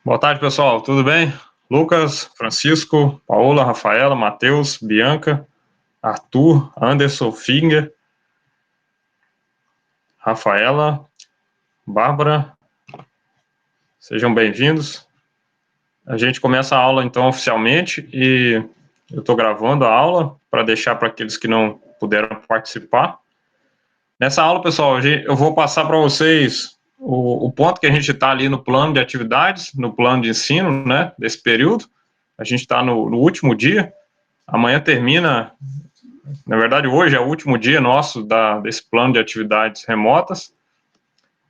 Boa tarde, pessoal. Tudo bem? Lucas, Francisco, Paola, Rafaela, Matheus, Bianca, Arthur, Anderson, Finger, Rafaela, Bárbara, sejam bem-vindos. A gente começa a aula, então, oficialmente, e eu estou gravando a aula para deixar para aqueles que não puderam participar. Nessa aula, pessoal, eu vou passar para vocês o ponto que a gente está ali no plano de atividades, no plano de ensino, né, desse período. A gente está no último dia. Amanhã termina, na verdade, hoje é o último dia nosso desse plano de atividades remotas.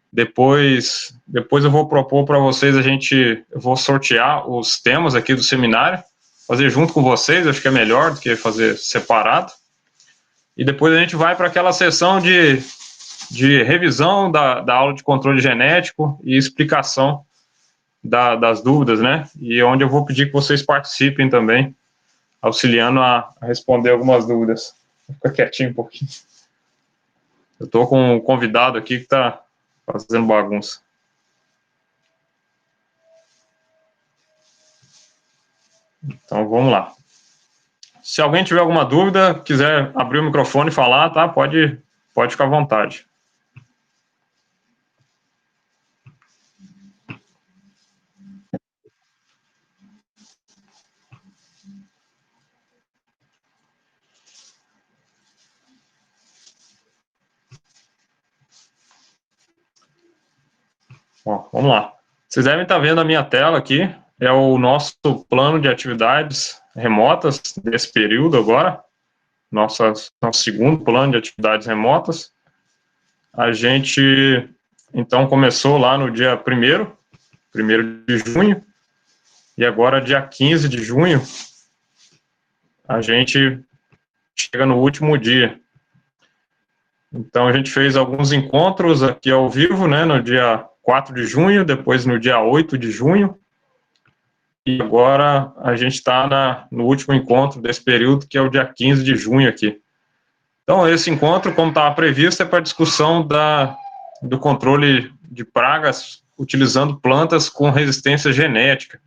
Depois eu vou propor para vocês, eu vou sortear os temas aqui do seminário, fazer junto com vocês, acho que é melhor do que fazer separado. E depois a gente vai para aquela sessão de revisão da aula de controle genético e explicação das dúvidas, né? E onde eu vou pedir que vocês participem também, auxiliando a responder algumas dúvidas. Vou ficar quietinho um pouquinho. Eu estou com um convidado aqui que está fazendo bagunça. Então, vamos lá. Se alguém tiver alguma dúvida, quiser abrir o microfone e falar, tá? Pode ficar à vontade. Bom, vamos lá. Vocês devem estar vendo a minha tela aqui. É o nosso plano de atividades remotas desse período agora. Nosso segundo plano de atividades remotas. A gente, então, começou lá no dia 1º de junho, e agora, dia 15 de junho, a gente chega no último dia. Então, a gente fez alguns encontros aqui ao vivo, né, no dia 4 de junho, depois no dia 8 de junho, e agora a gente está no último encontro desse período, que é o dia 15 de junho aqui. Então, esse encontro, como estava previsto, é para discussão do controle de pragas utilizando plantas com resistência genética.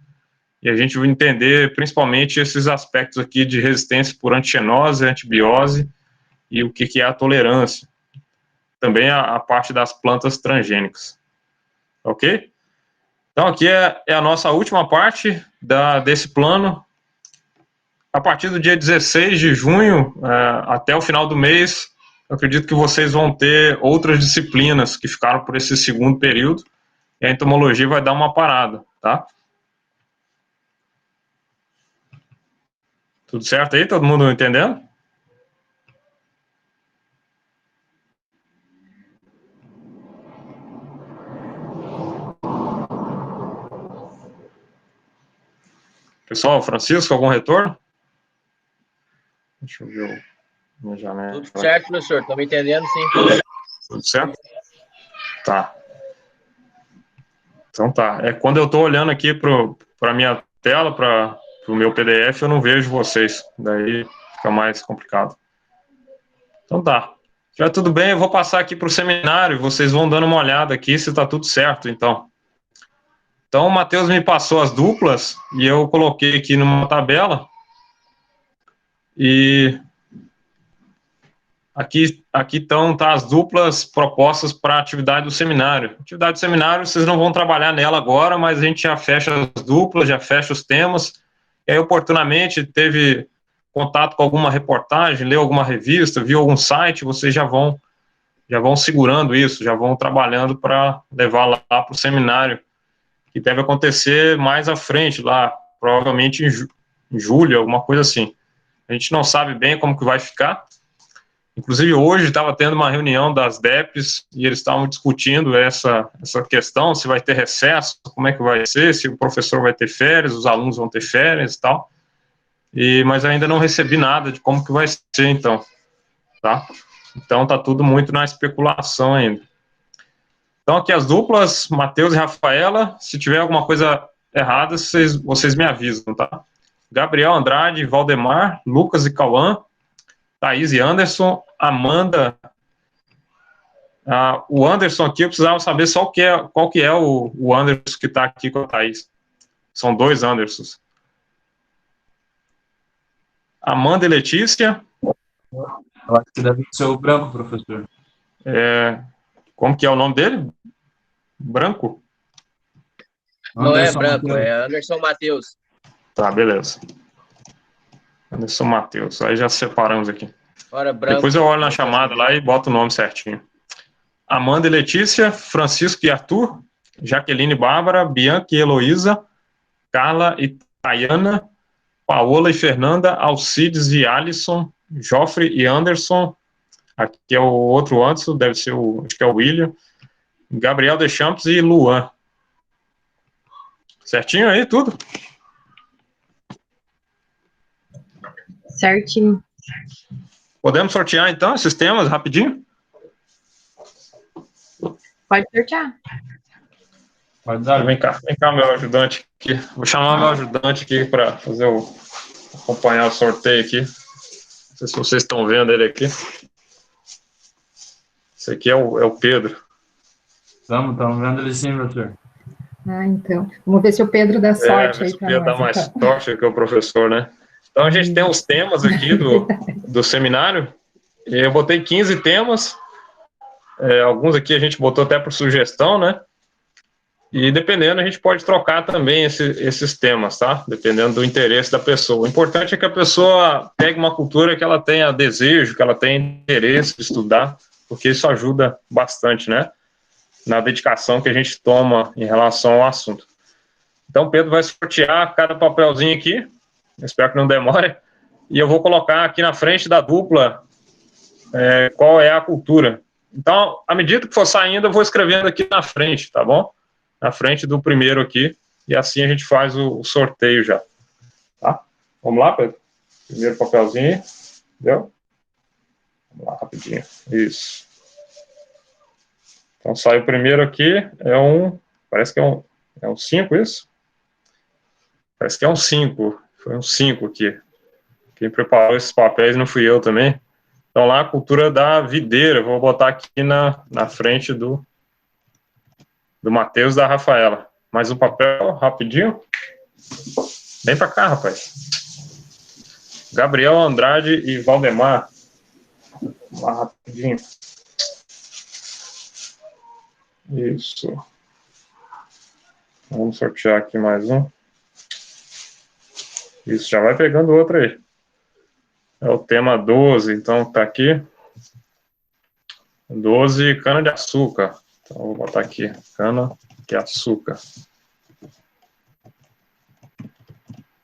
E a gente vai entender principalmente esses aspectos aqui de resistência por antigenose, antibiose e o que é a tolerância. Também a parte das plantas transgênicas. Ok? Então, aqui é a nossa última parte desse plano. A partir do dia 16 de junho, até o final do mês, eu acredito que vocês vão ter outras disciplinas que ficaram por esse segundo período, e a entomologia vai dar uma parada, tá? Tudo certo aí? Todo mundo entendendo? Pessoal, Francisco, algum retorno? Deixa eu ver minha janela. Tudo certo, professor. Estamos entendendo, sim. Tudo certo? Tá. Então tá. Quando eu estou olhando aqui para a minha tela, para o meu PDF, eu não vejo vocês. Daí fica mais complicado. Então tá. Já tudo bem, eu vou passar aqui para o seminário, vocês vão dando uma olhada aqui se está tudo certo, então. Então, o Matheus me passou as duplas e eu coloquei aqui numa tabela. E aqui estão as duplas propostas para a atividade do seminário. Atividade do seminário, vocês não vão trabalhar nela agora, mas a gente já fecha as duplas, já fecha os temas. E aí, oportunamente, teve contato com alguma reportagem, leu alguma revista, viu algum site, vocês já vão segurando isso, já vão trabalhando para levar lá para o seminário, que deve acontecer mais à frente, lá, provavelmente em julho, alguma coisa assim. A gente não sabe bem como que vai ficar. Inclusive, hoje estava tendo uma reunião das DEPs e eles estavam discutindo essa questão, se vai ter recesso, como é que vai ser, se o professor vai ter férias, os alunos vão ter férias e tal. Mas ainda não recebi nada de como que vai ser, então. Tá? Então, está tudo muito na especulação ainda. Então, aqui as duplas, Matheus e Rafaela. Se tiver alguma coisa errada, vocês me avisam, tá? Gabriel Andrade, Valdemar, Lucas e Cauã, Thaís e Anderson, Amanda. O Anderson aqui, eu precisava saber só qual que é o Anderson que está aqui com a Thaís. São 2 Andersons. Amanda e Letícia. Eu acho que deve ser o branco, professor. Como que é o nome dele? Branco? Não é Anderson branco, Mateus. é Anderson Matheus. Tá, beleza. Anderson Matheus. Aí já separamos aqui. Ora, branco. Depois eu olho na chamada lá e boto o nome certinho. Amanda e Letícia, Francisco e Arthur, Jaqueline e Bárbara, Bianca e Heloísa, Carla e Tayana, Paola e Fernanda, Alcides e Alisson, Joffre e Anderson, aqui é o outro Anderson, deve ser acho que é o William, Gabriel Deschamps e Luan. Certinho aí, tudo? Certinho. Podemos sortear, então, esses temas rapidinho? Pode sortear. Pode dar. Vem cá, meu ajudante aqui. Vou chamar meu ajudante aqui para acompanhar o sorteio aqui. Não sei se vocês estão vendo ele aqui. Esse aqui é o Pedro. Estamos vendo ele sim, professor. Então. Vamos ver se o Pedro dá sorte aí O para Pedro nós. dá mais Então. sorte que o professor, né? Então a gente tem os temas aqui do seminário. Eu botei 15 temas. Alguns aqui a gente botou até por sugestão, né? E dependendo, a gente pode trocar também esses temas, tá? Dependendo do interesse da pessoa. O importante é que a pessoa pegue uma cultura que ela tenha desejo, que ela tenha interesse de estudar, porque isso ajuda bastante, né? Na dedicação que a gente toma em relação ao assunto. Então, o Pedro vai sortear cada papelzinho aqui. Espero que não demore. E eu vou colocar aqui na frente da dupla qual é a cultura. Então, à medida que for saindo, eu vou escrevendo aqui na frente, tá bom? Na frente do primeiro aqui, e assim a gente faz o sorteio já. Tá? Vamos lá, Pedro? Primeiro papelzinho, entendeu? Vamos lá, rapidinho. Isso. Então, sai o primeiro aqui, parece que é um 5, isso? Parece que é um 5, foi um 5 aqui. Quem preparou esses papéis não fui eu também. Então, lá, a cultura da videira, vou botar aqui na frente do Matheus e da Rafaela. Mais um papel, rapidinho. Vem pra cá, rapaz. Gabriel, Andrade e Valdemar. Vamos lá, rapidinho. Isso. Vamos sortear aqui mais um. Isso, já vai pegando outro aí. É o tema 12, então tá aqui. 12, cana-de-açúcar. Então, vou botar aqui, cana-de-açúcar.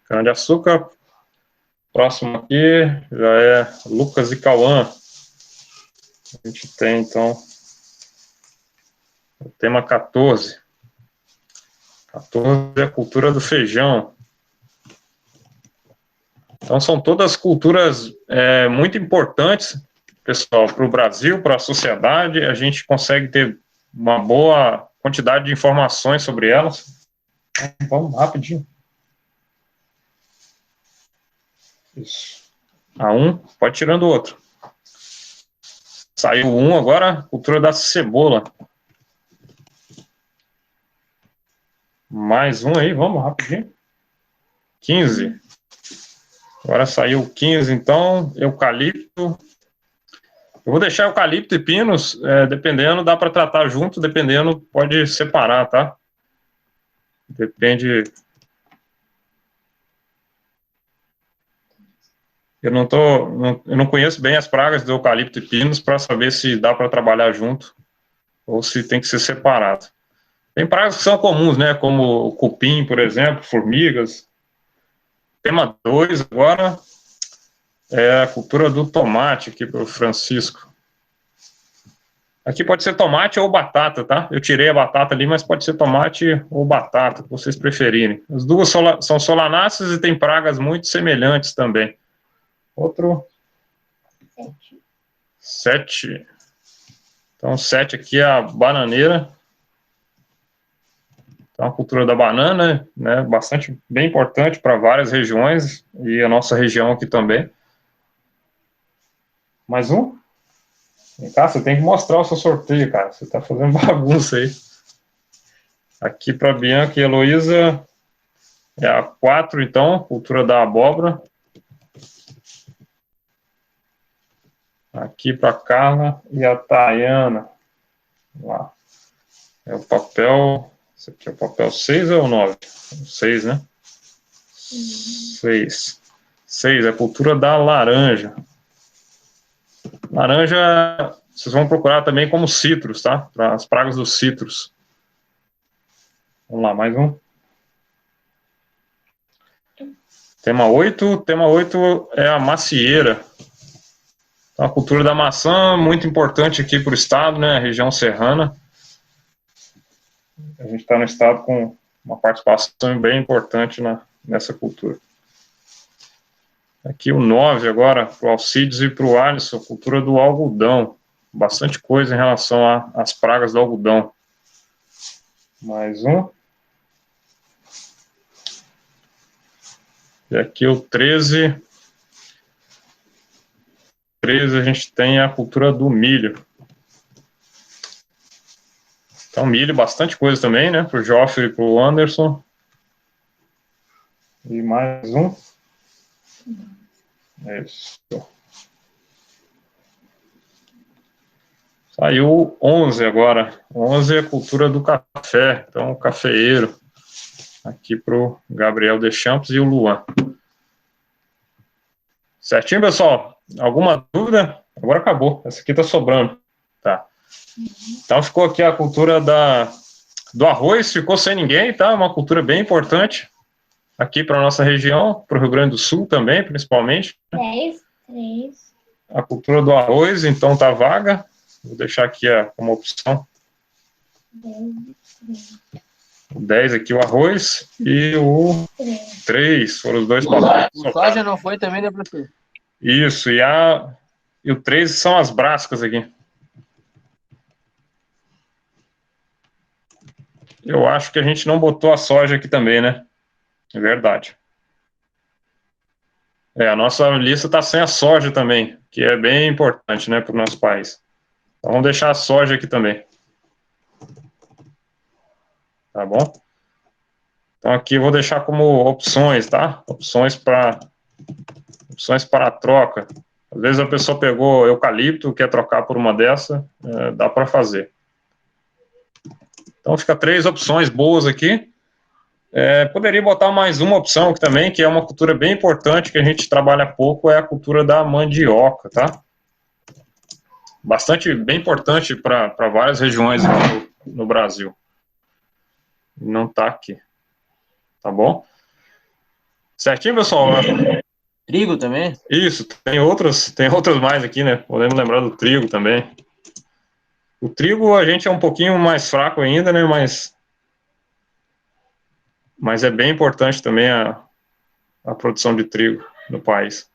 Cana-de-açúcar. Próximo aqui já é Lucas e Cauã. A gente tem, então, o tema 14. 14 é a cultura do feijão. Então, são todas culturas muito importantes, pessoal, para o Brasil, para a sociedade. A gente consegue ter uma boa quantidade de informações sobre elas. Vamos rapidinho. Isso. A1, pode tirando o outro. Saiu um agora, cultura da cebola. Mais um aí, vamos rapidinho. 15. Agora saiu 15, então, eucalipto. Eu vou deixar eucalipto e pinos, dependendo, dá para tratar junto, dependendo, pode separar, tá? Depende. Eu não conheço bem as pragas do eucalipto e pinos para saber se dá para trabalhar junto ou se tem que ser separado. Tem pragas que são comuns, né? Como o cupim, por exemplo, formigas. Tema 2 agora é a cultura do tomate aqui para o Francisco. Aqui pode ser tomate ou batata, tá? Eu tirei a batata ali, mas pode ser tomate ou batata, que vocês preferirem. As duas são solanáceas e tem pragas muito semelhantes também. Outro. 7. Então, 7 aqui é a bananeira. Então, a cultura da banana, né, bem importante para várias regiões, e a nossa região aqui também. Mais um? Vem cá, você tem que mostrar o seu sorteio, cara. Você está fazendo bagunça aí. Aqui para Bianca e Heloísa, É a 4, então, cultura da abóbora. Aqui para a Carla e a Tayana. Lá. É o papel. Esse aqui é o papel 6 ou 9? 6, né? 6. 6 é a cultura da laranja. Laranja, vocês vão procurar também como citros, tá? Para as pragas dos citros. Vamos lá, mais um. Tema 8. Tema 8 é a macieira. Então, a cultura da maçã, muito importante aqui para o estado, né? A região serrana. A gente está no estado com uma participação bem importante nessa cultura. Aqui o 9 agora, para o Alcides e para o Alisson, cultura do algodão. Bastante coisa em relação às pragas do algodão. Mais um. E aqui o 13. 13 a gente tem a cultura do milho. Então milho, bastante coisa também, né? Para o Joffrey e para o Anderson. E mais um. Isso. Saiu 11 agora. 11 é a cultura do café. Então, o cafeeiro. Aqui para o Gabriel Deschamps e o Luan. Certinho, pessoal? Alguma dúvida? Agora acabou. Essa aqui está sobrando. Tá. Então, ficou aqui a cultura do arroz. Ficou sem ninguém, tá? Uma cultura bem importante. Aqui para a nossa região, para o Rio Grande do Sul também, principalmente. 3. A cultura do arroz, então, tá vaga. Vou deixar aqui como opção. 10 aqui o arroz e o 3 foram os dois papéis. O soja não foi também, né, professor? Isso, e o 3 são as brascas aqui. Eu acho que a gente não botou a soja aqui também, né? É verdade. A nossa lista está sem a soja também, que é bem importante, né, para o nosso país. Então, vamos deixar a soja aqui também. Tá bom? Então, aqui eu vou deixar como opções, tá? Opções para a troca. Às vezes a pessoa pegou eucalipto, quer trocar por uma dessa, dá para fazer. Então, fica 3 opções boas aqui. Poderia botar mais uma opção aqui também, que é uma cultura bem importante, que a gente trabalha pouco, é a cultura da mandioca, tá? Bastante, bem importante para várias regiões aqui no Brasil. Não está aqui. Tá bom? Certinho, pessoal? Trigo também? Isso, tem outras mais aqui, né? Podemos lembrar do trigo também. O trigo a gente é um pouquinho mais fraco ainda, né? Mas é bem importante também a produção de trigo no país.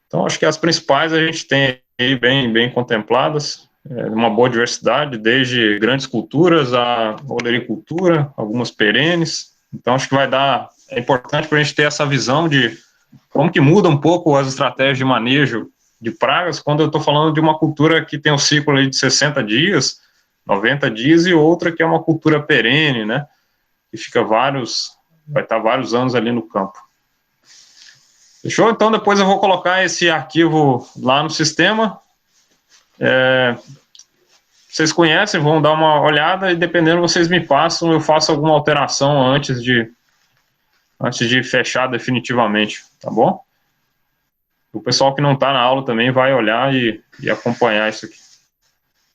Então, acho que as principais a gente tem aí bem contempladas, uma boa diversidade, desde grandes culturas a olericultura, algumas perenes. Então, acho que é importante para a gente ter essa visão de como que muda um pouco as estratégias de manejo de pragas, quando eu estou falando de uma cultura que tem um ciclo aí de 60 dias, 90 dias, e outra que é uma cultura perene, né, que vai estar vários anos ali no campo. Fechou? Então, depois eu vou colocar esse arquivo lá no sistema. Vocês conhecem, vão dar uma olhada e, dependendo, vocês me passam, eu faço alguma alteração antes de fechar definitivamente, tá bom? O pessoal que não está na aula também vai olhar e acompanhar isso aqui.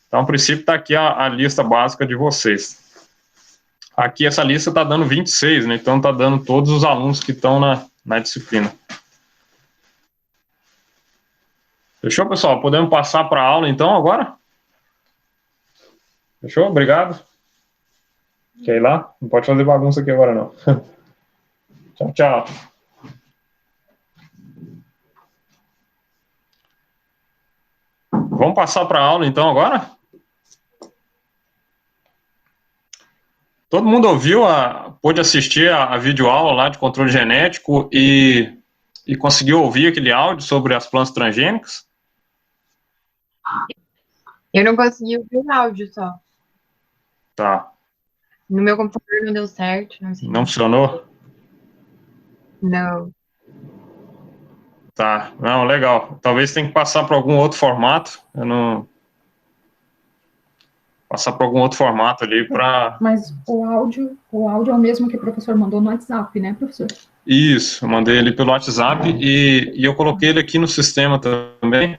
Então, a princípio, está aqui a lista básica de vocês. Aqui, essa lista está dando 26, né? Então, está dando todos os alunos que estão na disciplina. Fechou, pessoal? Podemos passar para a aula, então, agora? Fechou? Obrigado. Quer ir lá? Não pode fazer bagunça aqui agora, não. Tchau, tchau. Vamos passar para a aula, então, agora? Todo mundo ouviu, pôde assistir a videoaula lá de controle genético e conseguiu ouvir aquele áudio sobre as plantas transgênicas? Eu não consegui ouvir o áudio só. Tá. No meu computador não deu certo, não sei. Não funcionou? Não. Tá, não, legal. Talvez tenha que passar para algum outro formato. Eu não. Passar para algum outro formato ali para. Mas o áudio é o mesmo que o professor mandou no WhatsApp, né, professor? Isso, eu mandei ele pelo WhatsApp e eu coloquei ele aqui no sistema também.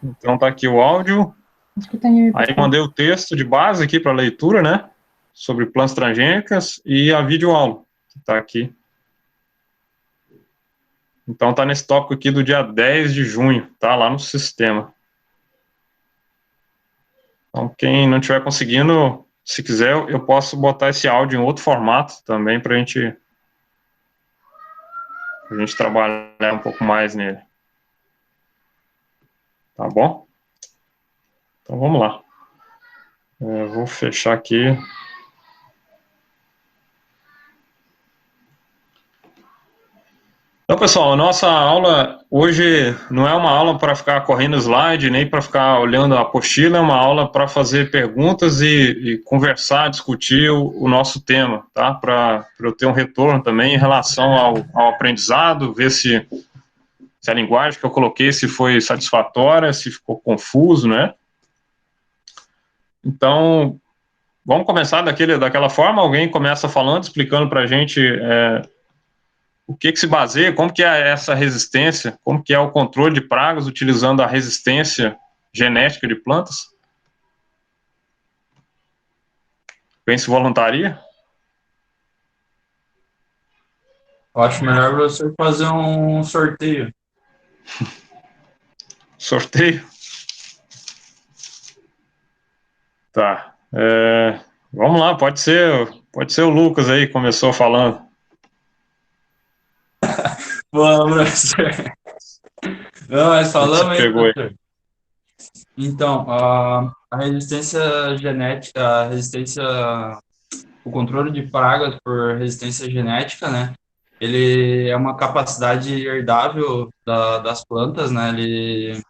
Então tá aqui o áudio. Acho que tem Aí mandei o texto de base aqui para leitura, né? Sobre plantas transgênicas e a videoaula, que tá aqui. Então tá nesse tópico aqui do dia 10 de junho, tá lá no sistema. Então quem não estiver conseguindo, se quiser, eu posso botar esse áudio em outro formato também para a gente trabalhar um pouco mais nele. Tá bom? Então vamos lá. Eu vou fechar aqui. Então, pessoal, a nossa aula hoje não é uma aula para ficar correndo slide, nem para ficar olhando a apostila, é uma aula para fazer perguntas e conversar, discutir o nosso tema, tá? Para eu ter um retorno também em relação ao aprendizado, ver se a linguagem que eu coloquei se foi satisfatória, se ficou confuso, né? Então, vamos começar daquela forma, alguém começa falando, explicando para a gente o que se baseia, como que é essa resistência, como que é o controle de pragas utilizando a resistência genética de plantas? Quem se voluntaria? Eu acho melhor você fazer um sorteio. Sorteio? Tá. Vamos lá, pode ser o Lucas aí, começou falando. Vamos, professor. Não, mas O que você falamos aí, pegou aí? professor. Então, a resistência genética, o controle de pragas por resistência genética, né? Ele é uma capacidade herdável das plantas, né? Ele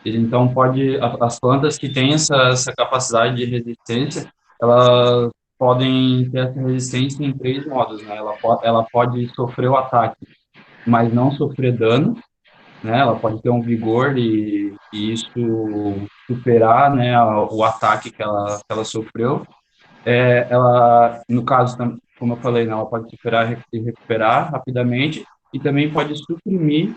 então pode, as plantas que têm essa capacidade de resistência, elas podem ter essa resistência em três modos, né? Ela pode sofrer o ataque, mas não sofrer dano, né? Ela pode ter um vigor e isso superar, né, o ataque que ela sofreu. No caso, como eu falei, né, ela pode superar e recuperar rapidamente e também pode suprimir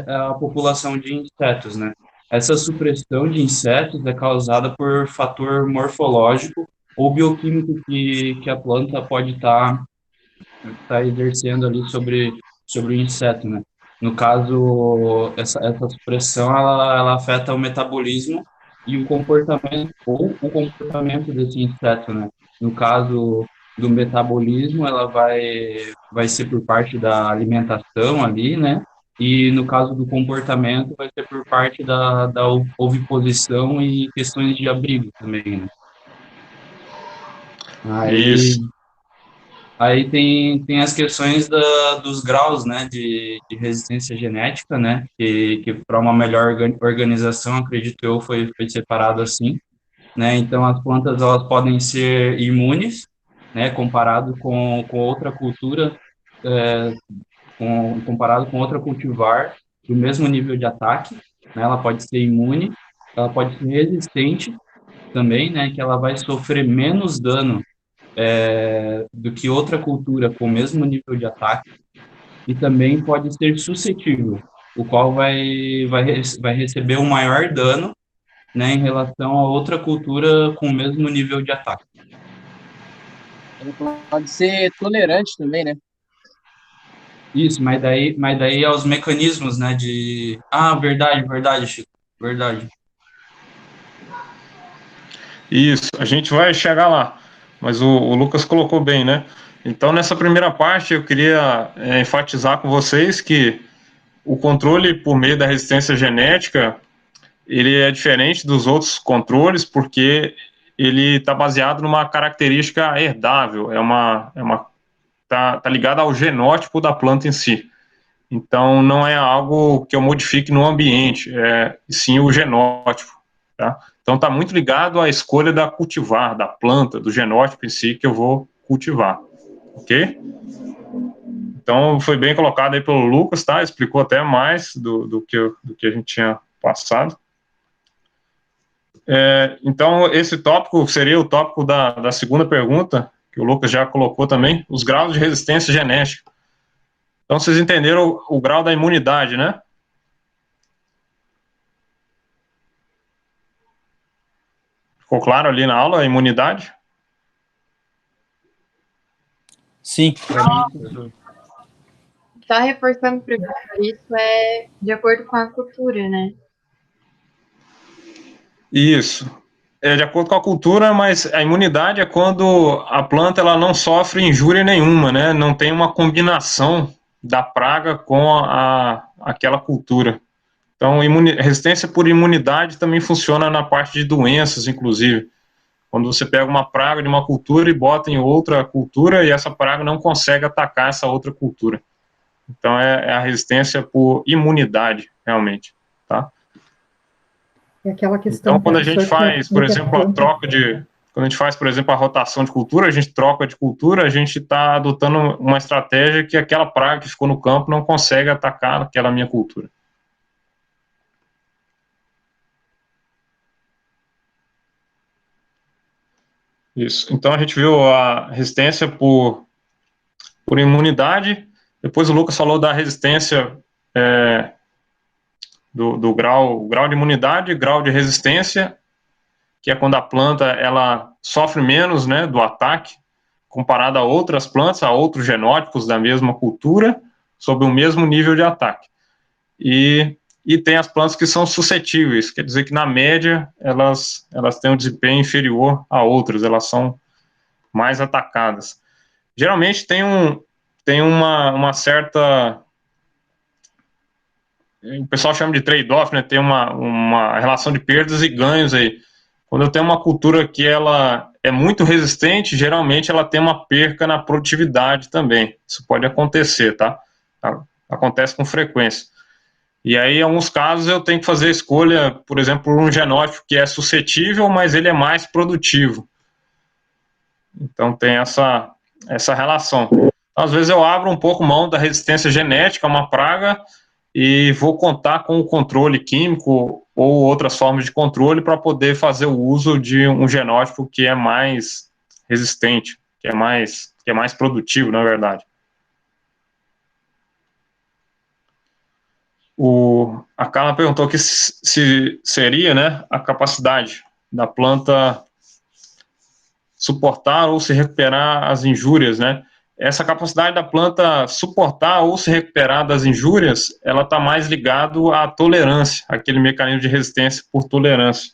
a população de insetos, né? Essa supressão de insetos é causada por fator morfológico ou bioquímico que a planta pode estar exercendo ali sobre o inseto, né? No caso, essa supressão, ela afeta o metabolismo e o comportamento, ou o comportamento desse inseto, né? No caso do metabolismo, ela vai ser por parte da alimentação ali, né? E no caso do comportamento, vai ser por parte da oviposição e questões de abrigo também, né? Isso. Aí tem as questões dos graus, né, de resistência genética, né, que para uma melhor organização, acredito eu, foi separado assim, né, então as plantas, elas podem ser imunes, né, comparado com outra cultura, comparado com outra cultivar do mesmo nível de ataque, né, ela pode ser imune, ela pode ser resistente também, né, que ela vai sofrer menos dano do que outra cultura com o mesmo nível de ataque e também pode ser suscetível, o qual vai receber um maior dano, né, em relação a outra cultura com o mesmo nível de ataque. Ele pode ser tolerante também, né? Isso, mas daí é os mecanismos, né, de... Ah, verdade, Chico, verdade. Isso, a gente vai chegar lá, mas o Lucas colocou bem, né? Então, nessa primeira parte, eu queria enfatizar com vocês que o controle por meio da resistência genética, ele é diferente dos outros controles porque ele está baseado numa característica herdável, tá ligado ao genótipo da planta em si. Então, não é algo que eu modifique no ambiente, sim o genótipo, tá? Então está muito ligado à escolha da cultivar, da planta, do genótipo em si que eu vou cultivar, ok? Então foi bem colocado aí pelo Lucas, tá? Explicou até mais do que a gente tinha passado. Então esse tópico seria o tópico da segunda pergunta, que o Lucas já colocou também, os graus de resistência genética. Então vocês entenderam o grau da imunidade, né? Ficou claro ali na aula a imunidade? Sim, para mim. Só reforçando para isso é de acordo com a cultura, né? Isso. É de acordo com a cultura, mas a imunidade é quando a planta ela não sofre injúria nenhuma, né? Não tem uma combinação da praga com aquela cultura. Então, resistência por imunidade também funciona na parte de doenças, inclusive. Quando você pega uma praga de uma cultura e bota em outra cultura e essa praga não consegue atacar essa outra cultura. Então, é a resistência por imunidade, realmente, tá? É aquela questão. Então, quando a gente faz, por exemplo, a troca de... Quando a gente faz, por exemplo, a rotação de cultura, a gente troca de cultura, a gente está adotando uma estratégia que aquela praga que ficou no campo não consegue atacar aquela minha cultura. Isso. Então, a gente viu a resistência por imunidade. Depois o Lucas falou da resistência do grau de imunidade, grau de resistência, que é quando a planta ela sofre menos, né, do ataque, comparado a outras plantas, a outros genótipos da mesma cultura, sob o mesmo nível de ataque. E tem as plantas que são suscetíveis, quer dizer que na média elas têm um desempenho inferior a outras, elas são mais atacadas. Geralmente tem uma certa... O pessoal chama de trade-off, né? Tem uma relação de perdas e ganhos aí. Quando eu tenho uma cultura que ela é muito resistente, geralmente ela tem uma perca na produtividade também. Isso pode acontecer, tá? Acontece com frequência. E aí, em alguns casos, eu tenho que fazer a escolha, por exemplo, por um genótipo que é suscetível, mas ele é mais produtivo. Então, tem essa relação. Às vezes, eu abro um pouco mão da resistência genética a uma praga e vou contar com o controle químico ou outras formas de controle para poder fazer o uso de um genótipo que é mais resistente, que é mais produtivo, na verdade. A Carla perguntou que se seria, né, a capacidade da planta suportar ou se recuperar as injúrias, né? Essa capacidade da planta suportar ou se recuperar das injúrias, ela está mais ligado à tolerância, aquele mecanismo de resistência por tolerância.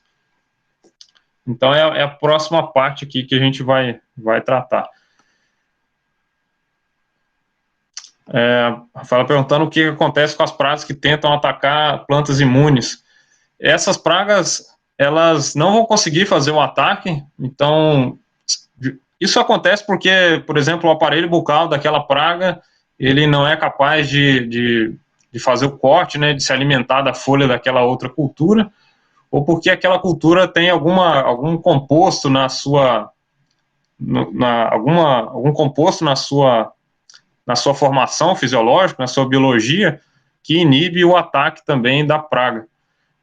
Então, é a próxima parte aqui que a gente vai tratar. Rafaela perguntando o que acontece com as pragas que tentam atacar plantas imunes. Essas pragas, elas não vão conseguir fazer o ataque, então... Isso acontece porque, por exemplo, o aparelho bucal daquela praga, ele não é capaz de fazer o corte, né, de se alimentar da folha daquela outra cultura, ou porque aquela cultura tem algum composto na sua... algum composto na sua formação fisiológica, na sua biologia, que inibe o ataque também da praga.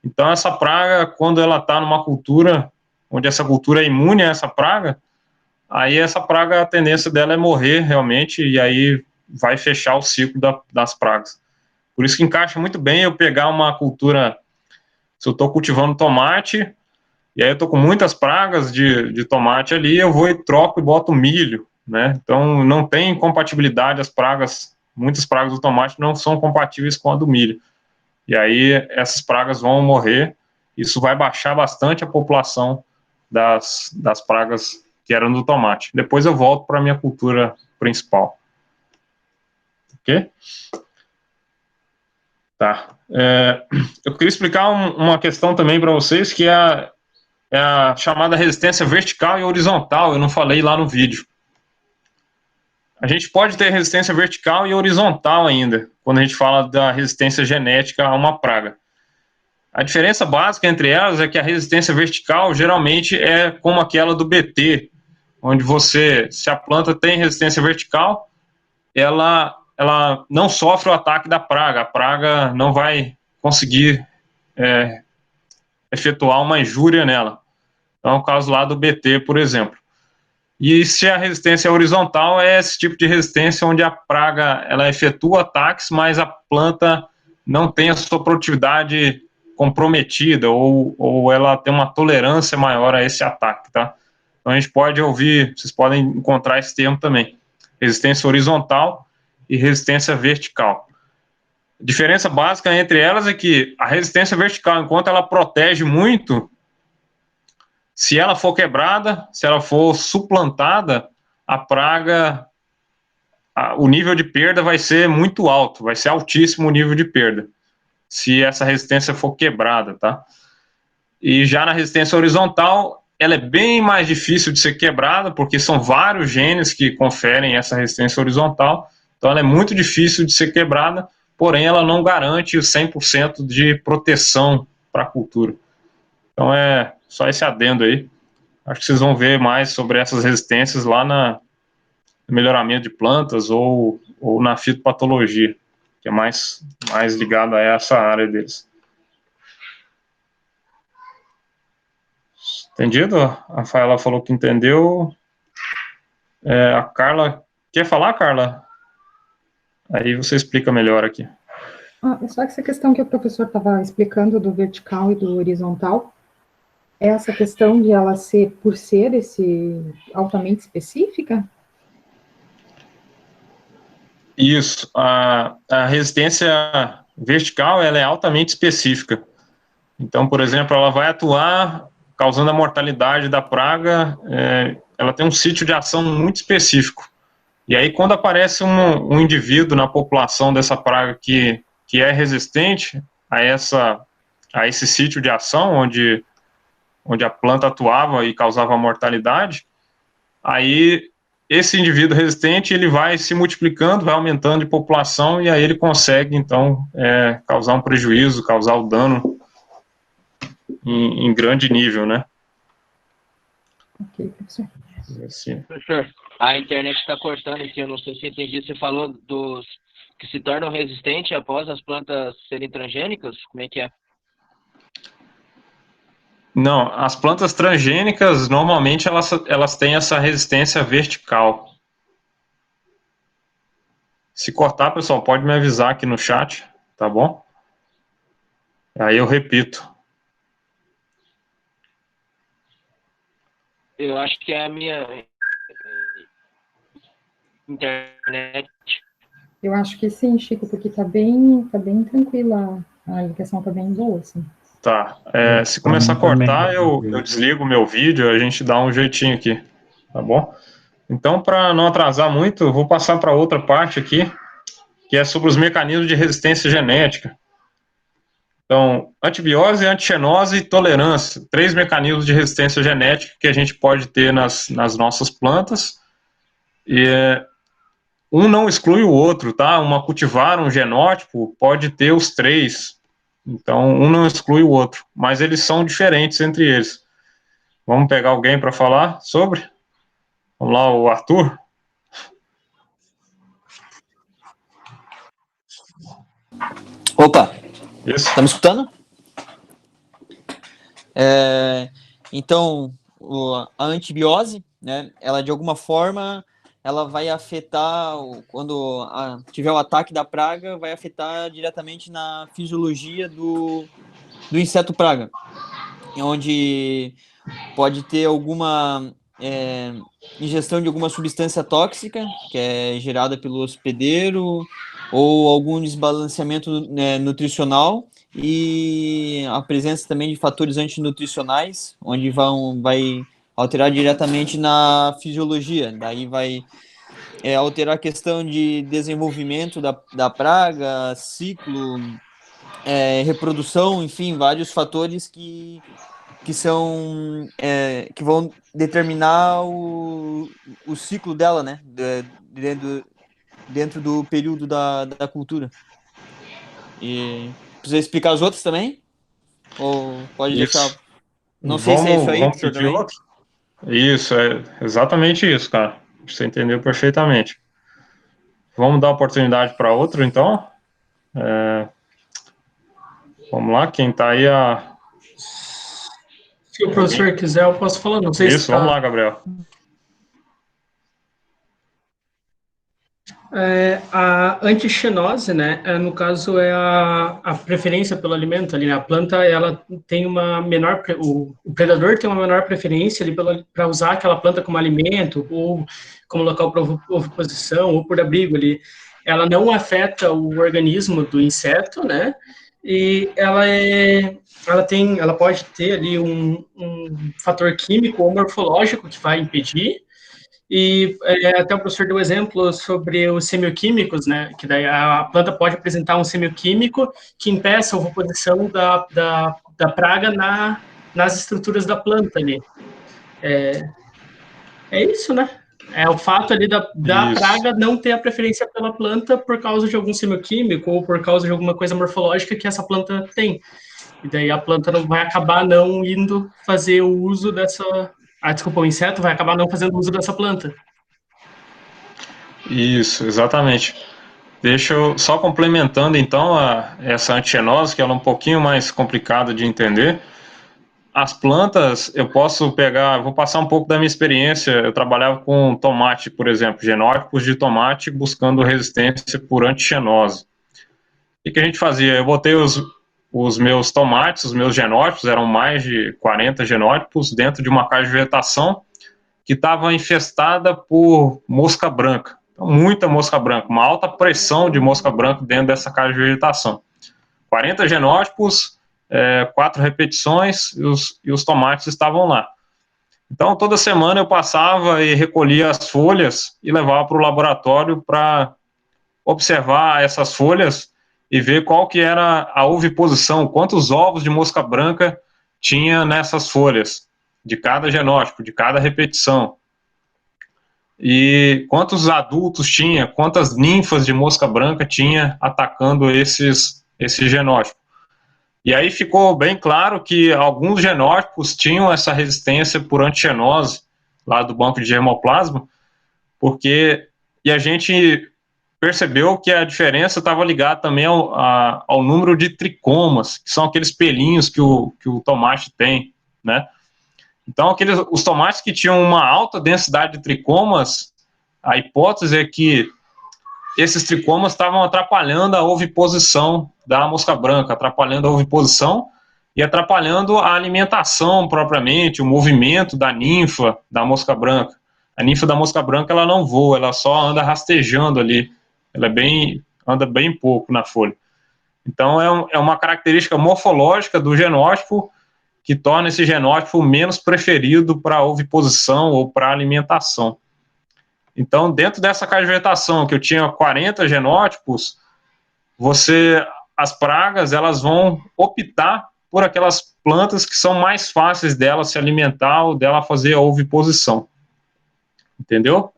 Então, essa praga, quando ela está numa cultura, onde essa cultura é imune a essa praga, aí essa praga, a tendência dela é morrer realmente, e aí vai fechar o ciclo das pragas. Por isso que encaixa muito bem eu pegar uma cultura, se eu estou cultivando tomate, e aí eu estou com muitas pragas de tomate ali, eu vou e troco e boto milho, né? Então não tem compatibilidade, muitas pragas do tomate não são compatíveis com a do milho. E aí essas pragas vão morrer, isso vai baixar bastante a população das pragas que eram do tomate. Depois eu volto para a minha cultura principal. Ok? Tá. Eu queria explicar uma questão também para vocês, que é a chamada resistência vertical e horizontal. Eu não falei lá no vídeo. A gente pode ter resistência vertical e horizontal ainda, quando a gente fala da resistência genética a uma praga. A diferença básica entre elas é que a resistência vertical geralmente é como aquela do BT, onde se a planta tem resistência vertical, ela não sofre o ataque da praga, a praga não vai conseguir efetuar uma injúria nela. Então, é o caso lá do BT, por exemplo. E se a resistência é horizontal, é esse tipo de resistência onde a praga ela efetua ataques, mas a planta não tem a sua produtividade comprometida ou ela tem uma tolerância maior a esse ataque, tá? Então a gente pode ouvir, vocês podem encontrar esse termo também, resistência horizontal e resistência vertical. A diferença básica entre elas é que a resistência vertical, enquanto ela protege muito, se ela for quebrada, se ela for suplantada, a praga, o nível de perda vai ser muito alto, vai ser altíssimo o nível de perda, se essa resistência for quebrada, tá? E já na resistência horizontal, ela é bem mais difícil de ser quebrada, porque são vários genes que conferem essa resistência horizontal, então ela é muito difícil de ser quebrada, porém ela não garante o 100% de proteção para a cultura. Então é só esse adendo aí. Acho que vocês vão ver mais sobre essas resistências lá no melhoramento de plantas ou na fitopatologia, que é mais ligado a essa área deles. Entendido? A Rafaela falou que entendeu. A Carla... Quer falar, Carla? Aí você explica melhor aqui. Só essa questão que o professor estava explicando do vertical e do horizontal, essa questão de ela ser, por ser altamente específica? Isso. A resistência vertical ela é altamente específica. Então, por exemplo, ela vai atuar causando a mortalidade da praga, ela tem um sítio de ação muito específico. E aí, quando aparece um indivíduo na população dessa praga que é resistente a esse sítio de ação, onde a planta atuava e causava mortalidade, aí esse indivíduo resistente ele vai se multiplicando, vai aumentando de população, e aí ele consegue, então, causar um prejuízo, causar o dano em grande nível, né? Ok, professor. Assim. Professor, a internet está cortando aqui, eu não sei se entendi. Você falou dos que se tornam resistentes após as plantas serem transgênicas? Como é que é? Não, as plantas transgênicas, normalmente, elas têm essa resistência vertical. Se cortar, pessoal, pode me avisar aqui no chat, tá bom? Aí eu repito. Eu acho que é a minha internet. Eu acho que sim, Chico, porque tá bem tranquila, a ligação tá bem boa, assim. Tá, se começar a cortar, eu desligo o meu vídeo, a gente dá um jeitinho aqui, tá bom? Então, para não atrasar muito, eu vou passar para outra parte aqui, que é sobre os mecanismos de resistência genética. Então, antibiose, antigenose e tolerância, 3 mecanismos de resistência genética que a gente pode ter nas nossas plantas, e um não exclui o outro, tá? Uma cultivar, um genótipo, pode ter os 3, então um não exclui o outro, mas eles são diferentes entre eles. Vamos pegar alguém para falar sobre? Vamos lá, o Arthur? Opa, Isso. tá me escutando? Então, a antibiose, né, ela de alguma forma, ela vai afetar, quando tiver o ataque da praga, vai afetar diretamente na fisiologia do inseto praga, onde pode ter alguma ingestão de alguma substância tóxica, que é gerada pelo hospedeiro, ou algum desbalanceamento nutricional, e a presença também de fatores antinutricionais, onde vai alterar diretamente na fisiologia. Daí vai alterar a questão de desenvolvimento da praga, ciclo, reprodução, enfim, vários fatores que são que vão determinar o ciclo dela, né, dentro do período da cultura. E precisa explicar as outras também? Ou pode Isso. deixar. Não sei se é isso aí, Vamos professor, pedir também. outro? Isso, é exatamente isso, cara. Você entendeu perfeitamente. Vamos dar oportunidade para outro, então? Vamos lá, quem está aí Se o professor quiser, eu posso falar. Não sei se Isso, vamos está. lá, Gabriel. A antigenose, né? No caso, é a preferência pelo alimento ali, né? A planta, ela tem uma menor. O predador tem uma menor preferência ali para usar aquela planta como alimento, ou como local para oviposição, ou por abrigo ali. Ela não afeta o organismo do inseto, né? E ela pode ter ali um fator químico ou morfológico que vai impedir. E até o professor deu exemplo sobre os semioquímicos, né? Que daí a planta pode apresentar um semioquímico que impeça a oposição da praga nas estruturas da planta ali. É isso, né? É o fato ali da Isso. praga não ter a preferência pela planta por causa de algum semioquímico ou por causa de alguma coisa morfológica que essa planta tem. E daí a planta não vai acabar não indo fazer o uso dessa. Ah, desculpa, o inseto vai acabar não fazendo uso dessa planta. Isso, exatamente. Deixa eu só complementando então essa antigenose, que ela é um pouquinho mais complicada de entender. As plantas, eu posso pegar, vou passar um pouco da minha experiência. Eu trabalhava com tomate, por exemplo, genótipos de tomate buscando resistência por antigenose. O que a gente fazia? Eu botei os meus tomates, os meus genótipos, eram mais de 40 genótipos, dentro de uma caixa de vegetação que estava infestada por mosca branca. Então, muita mosca branca, uma alta pressão de mosca branca dentro dessa caixa de vegetação. 40 genótipos, 4 repetições e os tomates estavam lá. Então, toda semana eu passava e recolhia as folhas e levava para o laboratório para observar essas folhas e ver qual que era a oviposição, quantos ovos de mosca branca tinha nessas folhas, de cada genótipo, de cada repetição. E quantos adultos tinha, quantas ninfas de mosca branca tinha atacando esse genótipo. E aí ficou bem claro que alguns genótipos tinham essa resistência por antigenose, lá do banco de germoplasma, porque e a gente percebeu que a diferença estava ligada também ao número de tricomas, que são aqueles pelinhos que o tomate tem, né? Então, os tomates que tinham uma alta densidade de tricomas, a hipótese é que esses tricomas estavam atrapalhando a oviposição da mosca branca, atrapalhando a oviposição e atrapalhando a alimentação propriamente, o movimento da ninfa da mosca branca. A ninfa da mosca branca ela não voa, ela só anda rastejando ali, ela anda bem pouco na folha. Então é uma característica morfológica do genótipo que torna esse genótipo menos preferido para oviposição ou para alimentação. Então, dentro dessa caixa de vegetação, que eu tinha 40 genótipos, as pragas, elas vão optar por aquelas plantas que são mais fáceis dela se alimentar ou dela fazer a oviposição. Entendeu?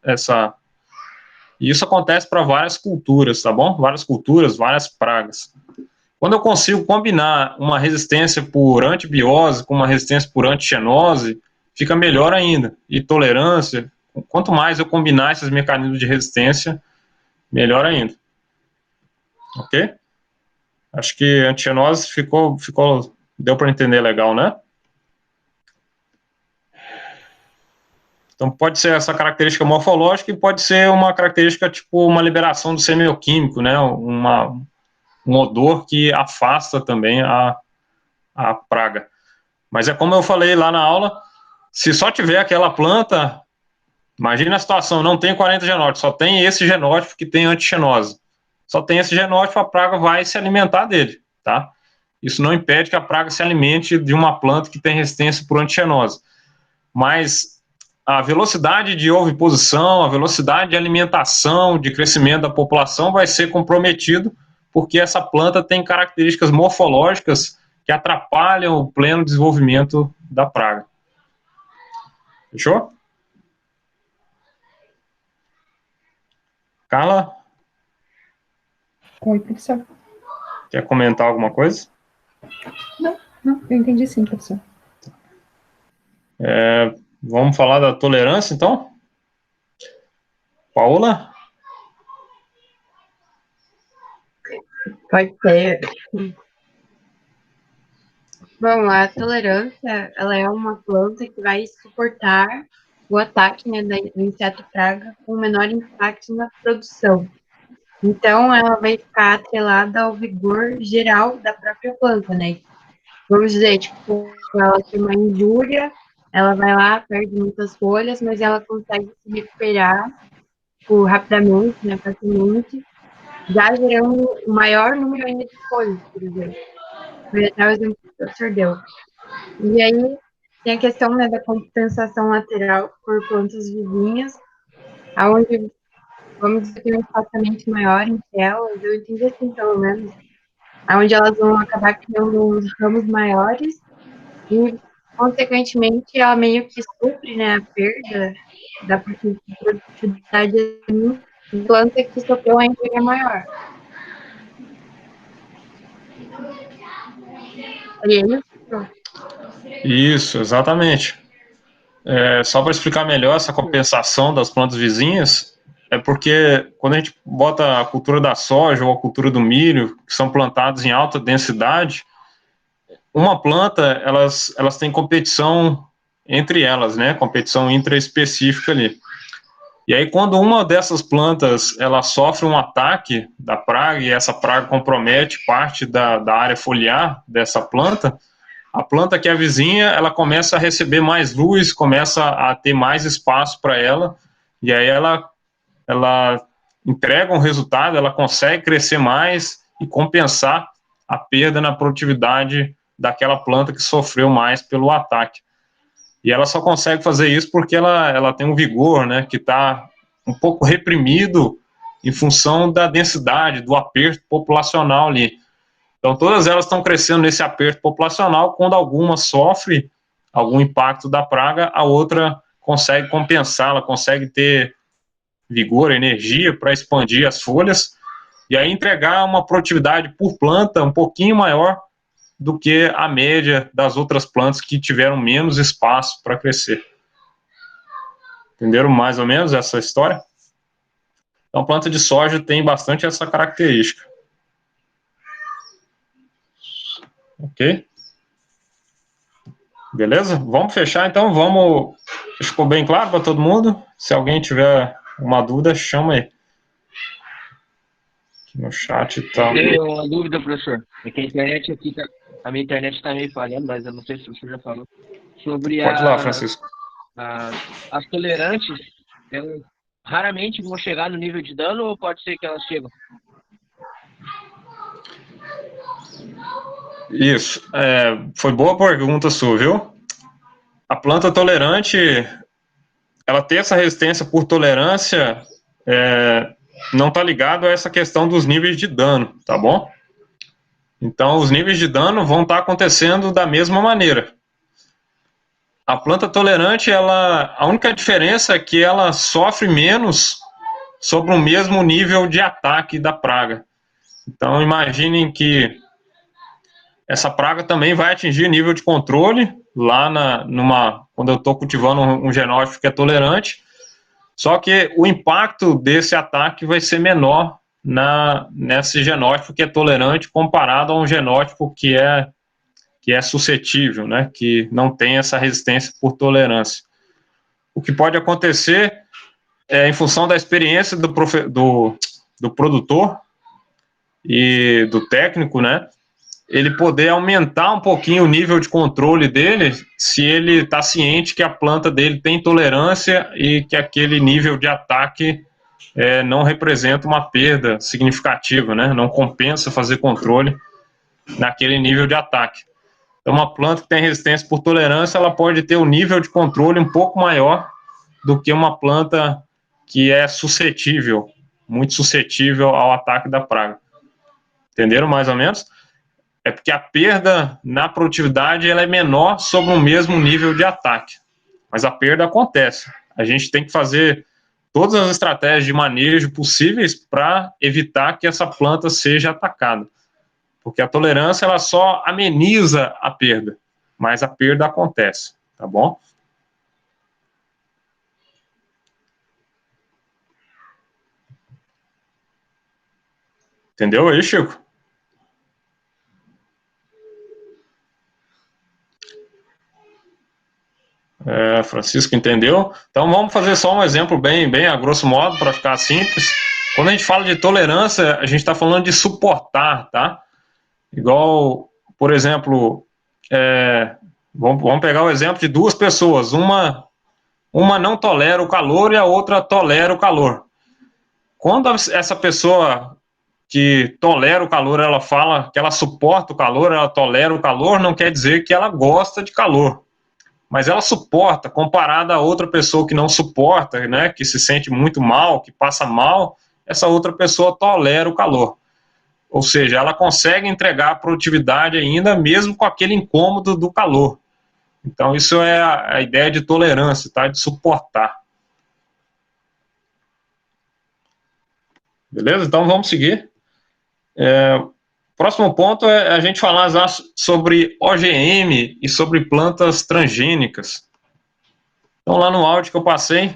E isso acontece para várias culturas, tá bom? Várias culturas, várias pragas. Quando eu consigo combinar uma resistência por antibiose com uma resistência por antigenose, fica melhor ainda. E tolerância, quanto mais eu combinar esses mecanismos de resistência, melhor ainda. Ok? Acho que antigenose deu para entender legal, né? Então pode ser essa característica morfológica e pode ser uma característica tipo uma liberação do semioquímico, né? Um odor que afasta também a praga. Mas é como eu falei lá na aula, se só tiver aquela planta, imagina a situação, não tem 40 genótipos, só tem esse genótipo que tem antigenose. Só tem esse genótipo, a praga vai se alimentar dele, tá? Isso não impede que a praga se alimente de uma planta que tem resistência por antigenose. Mas a velocidade de oviposição, a velocidade de alimentação, de crescimento da população vai ser comprometido porque essa planta tem características morfológicas que atrapalham o pleno desenvolvimento da praga. Fechou? Carla? Oi, professor. Quer comentar alguma coisa? Não, Não, eu entendi sim, professor. Vamos falar da tolerância, então? Paola? Pode ser. Bom, a tolerância, ela é uma planta que vai suportar o ataque, né, do inseto praga com menor impacto na produção. Então, ela vai ficar atrelada ao vigor geral da própria planta, né? Vamos dizer, tipo, ela tem uma injúria, ela vai lá, perde muitas folhas, mas ela consegue se recuperar, tipo, rapidamente, né, facilmente, já gerando um maior número ainda de folhas, por exemplo. Foi até o exemplo que o professor deu. E aí tem a questão, né, da compensação lateral por plantas vizinhas, aonde, vamos dizer, tem um espaçamento maior entre elas, eu entendi assim, pelo menos, aonde elas vão acabar criando uns ramos maiores e, consequentemente, ela meio que supre, né, a perda da produtividade da planta que sofreu a injúria maior. E aí, Isso, exatamente. Só para explicar melhor essa compensação das plantas vizinhas, é porque quando a gente bota a cultura da soja ou a cultura do milho, que são plantados em alta densidade, uma planta, elas têm competição entre elas, né? Competição intraespecífica ali. E aí, quando uma dessas plantas ela sofre um ataque da praga e essa praga compromete parte da área foliar dessa planta, a planta que é a vizinha, ela começa a receber mais luz, começa a ter mais espaço para ela, e aí ela entrega um resultado, ela consegue crescer mais e compensar a perda na produtividade daquela planta que sofreu mais pelo ataque. E ela só consegue fazer isso porque ela tem um vigor, né, que está um pouco reprimido em função da densidade, do aperto populacional ali. Então, todas elas estão crescendo nesse aperto populacional. Quando alguma sofre algum impacto da praga, a outra consegue compensar, ela consegue ter vigor, energia para expandir as folhas e aí entregar uma produtividade por planta um pouquinho maior do que a média das outras plantas que tiveram menos espaço para crescer. Entenderam mais ou menos essa história? Então, planta de soja tem bastante essa característica. Ok? Beleza? Vamos fechar, então. Vamos. Ficou bem claro para todo mundo? Se alguém tiver uma dúvida, chama aí. Aqui no chat tá. Tenho uma dúvida, professor. É que a internet aqui tá. A minha internet está meio falhando, mas eu não sei se o senhor já falou. Sobre Pode ir lá, Francisco. as tolerantes, elas raramente vão chegar no nível de dano ou pode ser que elas chegam? Isso. Foi boa pergunta sua, viu? A planta tolerante, ela ter essa resistência por tolerância, não está ligado a essa questão dos níveis de dano, tá bom? Então, os níveis de dano vão estar acontecendo da mesma maneira. A planta tolerante, a única diferença é que ela sofre menos sobre o mesmo nível de ataque da praga. Então, imaginem que essa praga também vai atingir nível de controle lá quando eu estou cultivando um genótipo que é tolerante, só que o impacto desse ataque vai ser menor nesse genótipo que é tolerante comparado a um genótipo que é suscetível, né, que não tem essa resistência por tolerância. O que pode acontecer em função da experiência do produtor e do técnico, né, ele poder aumentar um pouquinho o nível de controle dele, se ele está ciente que a planta dele tem tolerância e que aquele nível de ataque não representa uma perda significativa, né? Não compensa fazer controle naquele nível de ataque. Então, uma planta que tem resistência por tolerância, ela pode ter um nível de controle um pouco maior do que uma planta que é suscetível, muito suscetível ao ataque da praga. Entenderam mais ou menos? É porque a perda na produtividade ela é menor sobre o mesmo nível de ataque. Mas a perda acontece. A gente tem que fazer todas as estratégias de manejo possíveis para evitar que essa planta seja atacada. porque a tolerância ela só ameniza a perda, mas a perda acontece, tá bom? Entendeu aí, Chico? Francisco entendeu? Então vamos fazer só um exemplo bem a grosso modo, para ficar simples. Quando a gente fala de tolerância, a gente está falando de suportar, tá? Igual, por exemplo, vamos pegar o exemplo de duas pessoas. Uma não tolera o calor e a outra tolera o calor. Quando essa pessoa que tolera o calor, ela fala que ela suporta o calor, ela tolera o calor, não quer dizer que ela gosta de calor. Mas ela suporta, comparada a outra pessoa que não suporta, né, que se sente muito mal, que passa mal, essa outra pessoa tolera o calor. Ou seja, ela consegue entregar a produtividade ainda, mesmo com aquele incômodo do calor. Então, isso é a ideia de tolerância, tá? De suportar. Beleza? Então, vamos seguir. Próximo ponto é a gente falar sobre OGM e sobre plantas transgênicas. Então, lá no áudio que eu passei,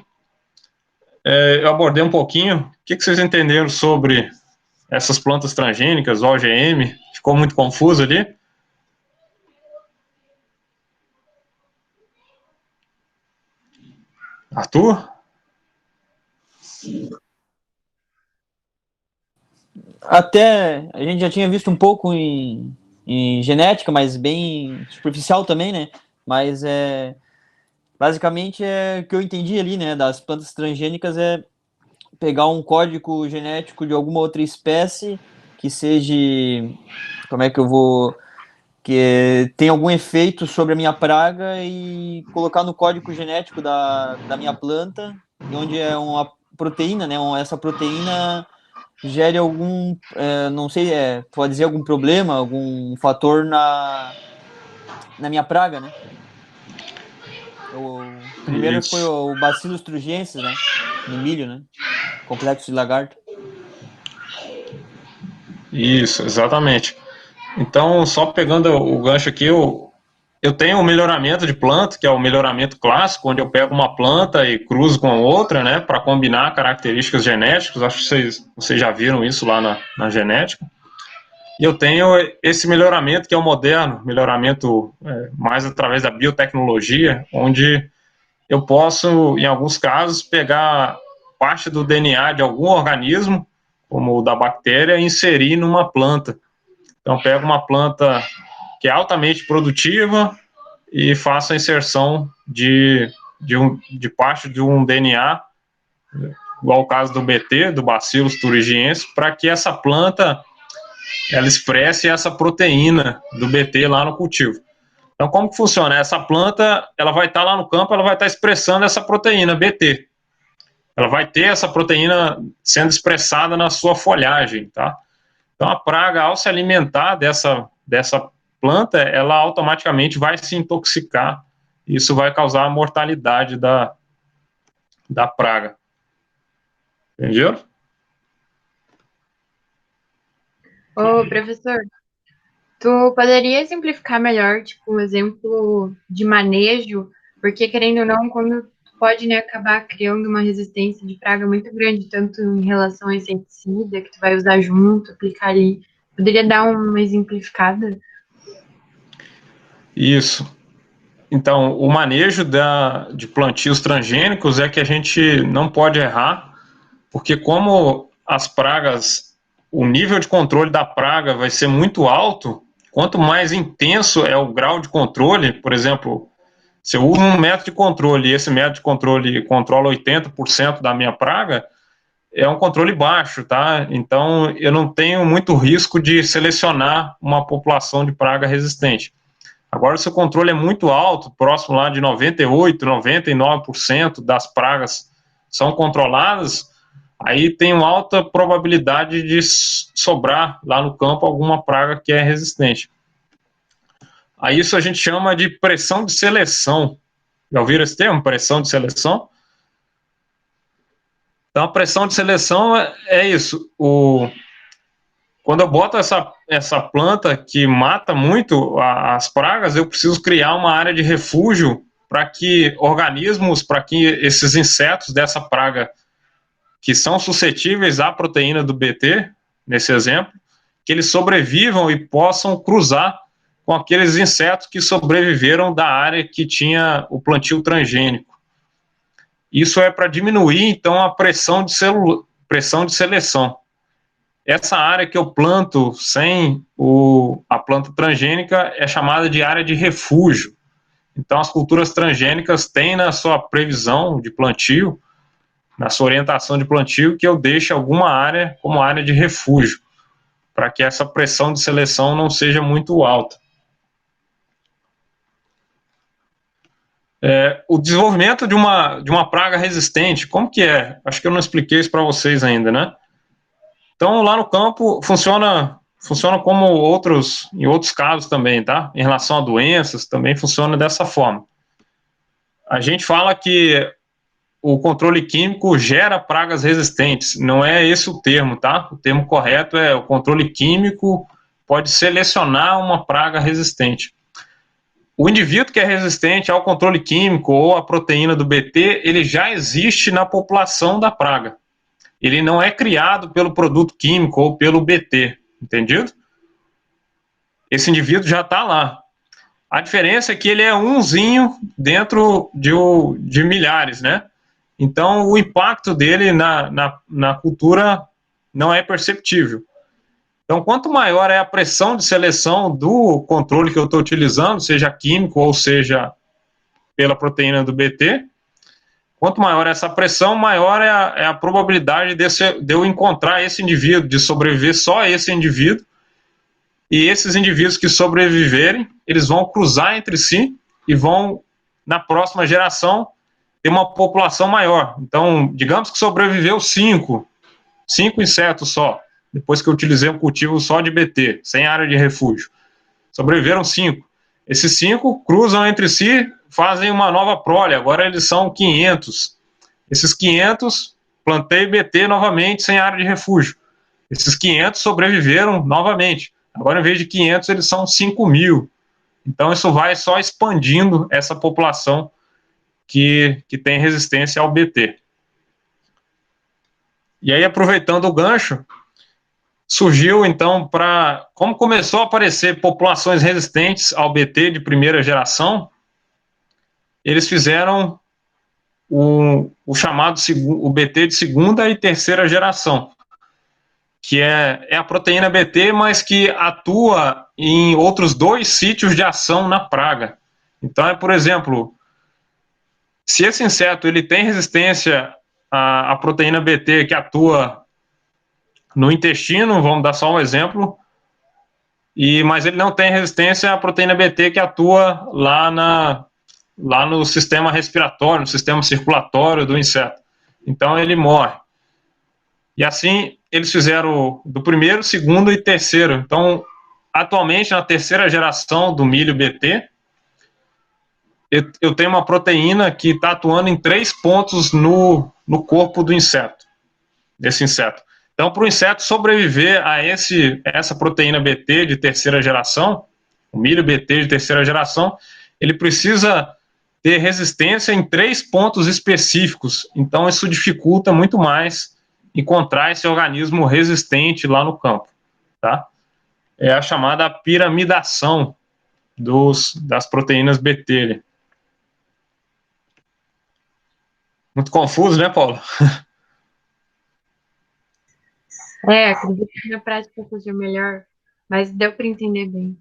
eu abordei um pouquinho. O que vocês entenderam sobre essas plantas transgênicas, OGM? Ficou muito confuso ali? Arthur? Até a gente já tinha visto um pouco em genética, mas bem superficial também, né? Mas basicamente o que eu entendi ali, né, das plantas transgênicas é pegar um código genético de alguma outra espécie que seja, como é que eu vou, que tem algum efeito sobre a minha praga e colocar no código genético da minha planta, onde é uma proteína, né? Essa proteína gere algum, não sei, pode dizer algum problema, algum fator na minha praga, né? O primeiro foi o Bacillus thuringiensis, né? No milho, né? Complexo de lagarto. Isso, exatamente. Então, só pegando o gancho aqui, eu tenho um melhoramento de planta, que é o melhoramento clássico, onde eu pego uma planta e cruzo com a outra, né, para combinar características genéticas. Acho que vocês já viram isso lá na genética. E eu tenho esse melhoramento, que é o moderno, melhoramento mais através da biotecnologia, onde eu posso, em alguns casos, pegar parte do DNA de algum organismo, como o da bactéria, e inserir numa planta. Então, pego uma planta que é altamente produtiva e faço a inserção de parte de um DNA, igual o caso do BT, do Bacillus thuringiensis, para que essa planta ela expresse essa proteína do BT lá no cultivo. Então, como que funciona? Essa planta, ela vai estar lá no campo, ela vai estar expressando essa proteína BT. Ela vai ter essa proteína sendo expressada na sua folhagem, tá? Então, a praga, ao se alimentar dessa planta, ela automaticamente vai se intoxicar. Isso vai causar a mortalidade da praga. Entenderam? Ô, professor, tu poderia simplificar melhor, tipo, um exemplo de manejo? Porque, querendo ou não, quando tu pode, né, acabar criando uma resistência de praga muito grande, tanto em relação ao inseticida, que tu vai usar junto, aplicar ali. Poderia dar uma exemplificada? Isso. Então, o manejo de plantios transgênicos é que a gente não pode errar, porque como as pragas, o nível de controle da praga vai ser muito alto, quanto mais intenso é o grau de controle, por exemplo, se eu uso um método de controle e esse método de controle controla 80% da minha praga, é um controle baixo, tá? Então, eu não tenho muito risco de selecionar uma população de praga resistente. Agora, se o controle é muito alto, próximo lá de 98%, 99% das pragas são controladas, aí tem uma alta probabilidade de sobrar lá no campo alguma praga que é resistente. Aí isso a gente chama de pressão de seleção. Já ouviram esse termo, pressão de seleção? Então, a pressão de seleção é isso. quando eu boto essa planta que mata muito as pragas, eu preciso criar uma área de refúgio para que organismos, para que esses insetos dessa praga que são suscetíveis à proteína do BT, nesse exemplo, que eles sobrevivam e possam cruzar com aqueles insetos que sobreviveram da área que tinha o plantio transgênico. Isso é para diminuir, então, a pressão de seleção. Essa área que eu planto sem a planta transgênica é chamada de área de refúgio. Então, as culturas transgênicas têm na sua previsão de plantio, na sua orientação de plantio, que eu deixe alguma área como área de refúgio, para que essa pressão de seleção não seja muito alta. O desenvolvimento de uma praga resistente, como que é? Acho que eu não expliquei isso para vocês ainda, né? Então, lá no campo, funciona como em outros casos também, tá? Em relação a doenças, também funciona dessa forma. A gente fala que o controle químico gera pragas resistentes. Não é esse o termo, tá? O termo correto é o controle químico pode selecionar uma praga resistente. O indivíduo que é resistente ao controle químico ou à proteína do BT, ele já existe na população da praga. Ele não é criado pelo produto químico ou pelo BT, entendido? Esse indivíduo já está lá. A diferença é que ele é umzinho dentro de milhares, né? Então, o impacto dele na cultura não é perceptível. Então, quanto maior é a pressão de seleção do controle que eu estou utilizando, seja químico ou seja pela proteína do BT, quanto maior essa pressão, maior é a probabilidade de eu encontrar esse indivíduo, de sobreviver só esse indivíduo. E esses indivíduos que sobreviverem, eles vão cruzar entre si e vão, na próxima geração, ter uma população maior. Então, digamos que sobreviveu 5 insetos só, depois que eu utilizei um cultivo só de BT, sem área de refúgio. Sobreviveram 5. Esses 5 cruzam entre si, fazem uma nova prole, agora eles são 500. Esses 500, plantei BT novamente sem área de refúgio. Esses 500 sobreviveram novamente. Agora, em vez de 500, eles são 5.000. Então, isso vai só expandindo essa população que tem resistência ao BT. E aí, aproveitando o gancho, surgiu, então, como começou a aparecer populações resistentes ao BT de primeira geração, eles fizeram o chamado o BT de segunda e terceira geração, que é a proteína BT, mas que atua em outros 2 sítios de ação na praga. Então, por exemplo, se esse inseto ele tem resistência à proteína BT que atua no intestino, vamos dar só um exemplo, mas ele não tem resistência à proteína BT que atua lá no sistema respiratório, no sistema circulatório do inseto. Então ele morre. E assim eles fizeram do primeiro, segundo e terceiro. Então, atualmente, na terceira geração do milho BT, eu tenho uma proteína que está atuando em 3 pontos no corpo do inseto, desse inseto. Então, para o inseto sobreviver a essa proteína BT de terceira geração, o milho BT de terceira geração, ele precisa ter resistência em 3 pontos específicos. Então, isso dificulta muito mais encontrar esse organismo resistente lá no campo, tá? É a chamada piramidação das proteínas BT. Muito confuso, né, Paulo? Acredito que na prática seja melhor, mas deu para entender bem.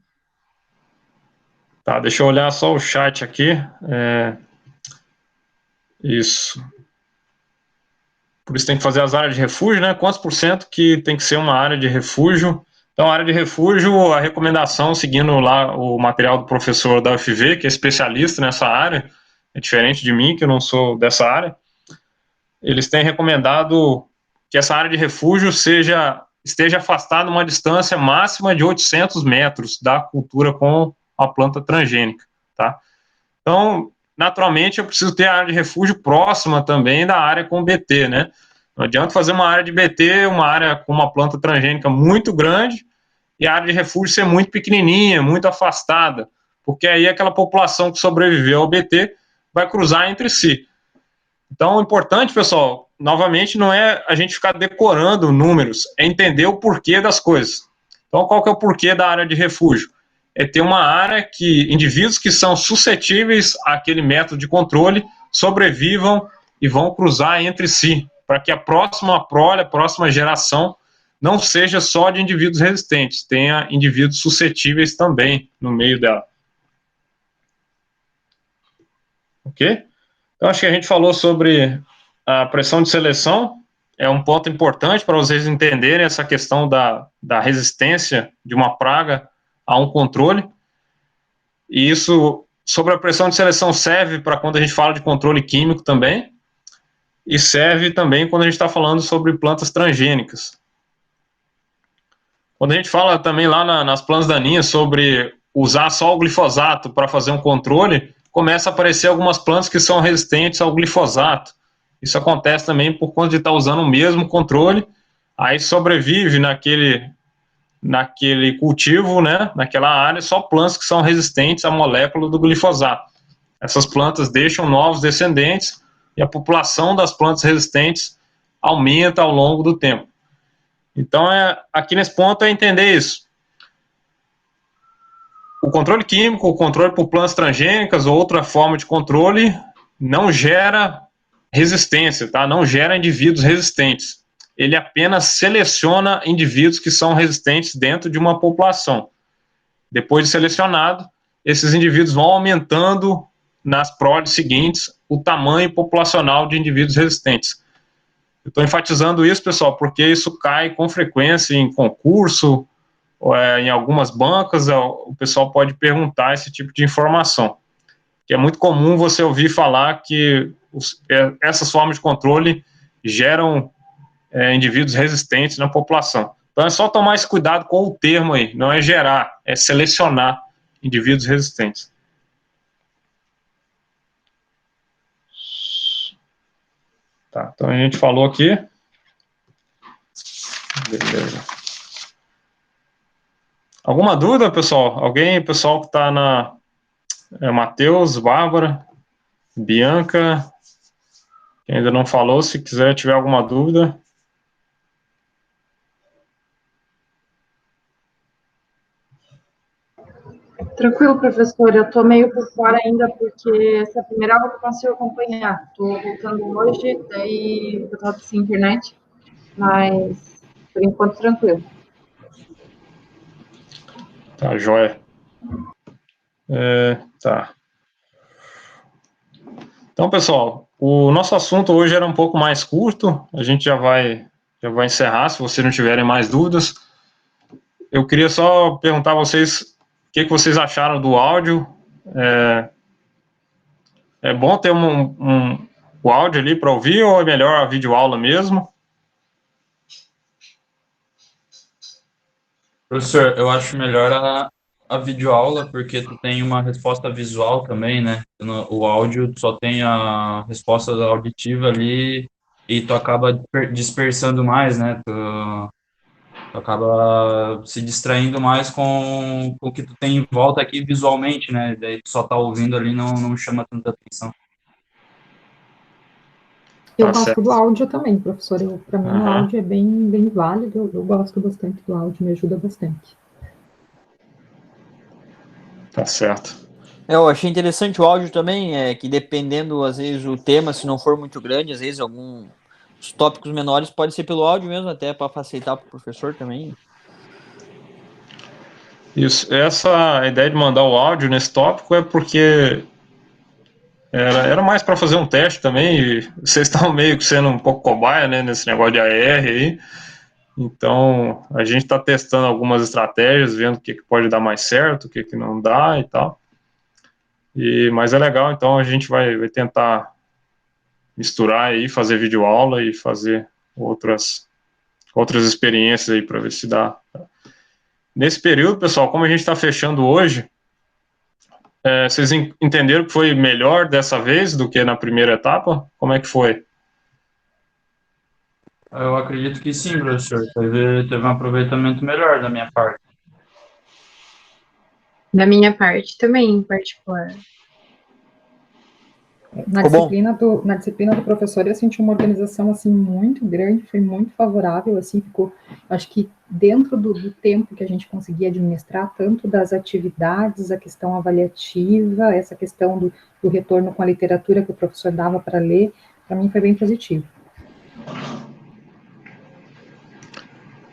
Tá, deixa eu olhar só o chat aqui. Isso. Por isso tem que fazer as áreas de refúgio, né? Quantos por cento que tem que ser uma área de refúgio? Então, a área de refúgio, a recomendação, seguindo lá o material do professor da UFV, que é especialista nessa área, é diferente de mim, que eu não sou dessa área, eles têm recomendado que essa área de refúgio esteja afastada uma distância máxima de 800 metros da cultura com a planta transgênica, tá? Então, naturalmente, eu preciso ter a área de refúgio próxima também da área com BT, né? Não adianta fazer uma área de BT, uma área com uma planta transgênica muito grande, e a área de refúgio ser muito pequenininha, muito afastada, porque aí aquela população que sobreviveu ao BT vai cruzar entre si. Então, o importante, pessoal, novamente, não é a gente ficar decorando números, é entender o porquê das coisas. Então, qual que é o porquê da área de refúgio? É ter uma área que indivíduos que são suscetíveis àquele método de controle sobrevivam e vão cruzar entre si, para que a próxima prole, a próxima geração, não seja só de indivíduos resistentes, tenha indivíduos suscetíveis também no meio dela. Ok? Então, acho que a gente falou sobre a pressão de seleção, é um ponto importante para vocês entenderem essa questão da resistência de uma praga a um controle. E isso, sobre a pressão de seleção, serve para quando a gente fala de controle químico também, e serve também quando a gente está falando sobre plantas transgênicas. Quando a gente fala também lá nas plantas daninhas sobre usar só o glifosato para fazer um controle, começa a aparecer algumas plantas que são resistentes ao glifosato. Isso acontece também por conta de estar usando o mesmo controle, aí sobrevive naquele cultivo, né, naquela área, só plantas que são resistentes à molécula do glifosato. Essas plantas deixam novos descendentes e a população das plantas resistentes aumenta ao longo do tempo. Então, aqui nesse ponto é entender isso. O controle químico, o controle por plantas transgênicas ou outra forma de controle não gera resistência, tá? Não gera indivíduos resistentes. Ele apenas seleciona indivíduos que são resistentes dentro de uma população. Depois de selecionado, esses indivíduos vão aumentando nas proles seguintes o tamanho populacional de indivíduos resistentes. Eu estou enfatizando isso, pessoal, porque isso cai com frequência em concurso, em algumas bancas, o pessoal pode perguntar esse tipo de informação. Que é muito comum você ouvir falar que essas formas de controle geram indivíduos resistentes na população. Então é só tomar esse cuidado com o termo aí, não é gerar, é selecionar indivíduos resistentes. Tá, então a gente falou aqui. Beleza. Alguma dúvida, pessoal? Alguém, pessoal que está na... Matheus, Bárbara, Bianca, que ainda não falou, se quiser, tiver alguma dúvida. Tranquilo, professor. Eu estou meio por fora ainda, porque essa é a primeira aula que eu consigo acompanhar. Estou voltando hoje, daí eu estava sem internet, mas por enquanto tranquilo. Tá, joia. Tá. Então, pessoal, o nosso assunto hoje era um pouco mais curto, a gente já vai encerrar, se vocês não tiverem mais dúvidas. Eu queria só perguntar a vocês o que vocês acharam do áudio. É bom ter o áudio ali para ouvir ou é melhor a videoaula mesmo? Professor, eu acho melhor a videoaula, porque tu tem uma resposta visual também, né? O áudio tu só tem a resposta auditiva ali e tu acaba dispersando mais, né? Tu acaba se distraindo mais com o que tu tem em volta aqui visualmente, né? Daí tu só tá ouvindo ali, não chama tanta atenção. Eu Tá gosto certo. do áudio também, professor. Para mim, o Aham. áudio é bem válido. Eu gosto bastante do áudio, me ajuda bastante. Tá certo. Eu achei interessante o áudio também, que dependendo, às vezes, o tema, se não for muito grande, às vezes alguns tópicos menores pode ser pelo áudio mesmo, até para facilitar para o professor também. Isso. Essa ideia de mandar o áudio nesse tópico é porque era mais para fazer um teste também, e vocês estão meio que sendo um pouco cobaia, né, nesse negócio de AR aí. Então, a gente está testando algumas estratégias, vendo o que pode dar mais certo, o que não dá e tal. Mas é legal, então a gente vai tentar misturar aí, fazer videoaula e fazer outras experiências aí para ver se dá. Nesse período, pessoal, como a gente está fechando hoje, vocês entenderam que foi melhor dessa vez do que na primeira etapa? Como é que foi? Eu acredito que sim, professor. Teve um aproveitamento melhor da minha parte. Da minha parte também, em particular. Na Ficou bom? disciplina do professor, eu senti uma organização, assim, muito grande, foi muito favorável, assim, ficou, acho que dentro do tempo que a gente conseguia administrar, tanto das atividades, a questão avaliativa, essa questão do retorno com a literatura que o professor dava para ler, para mim foi bem positivo.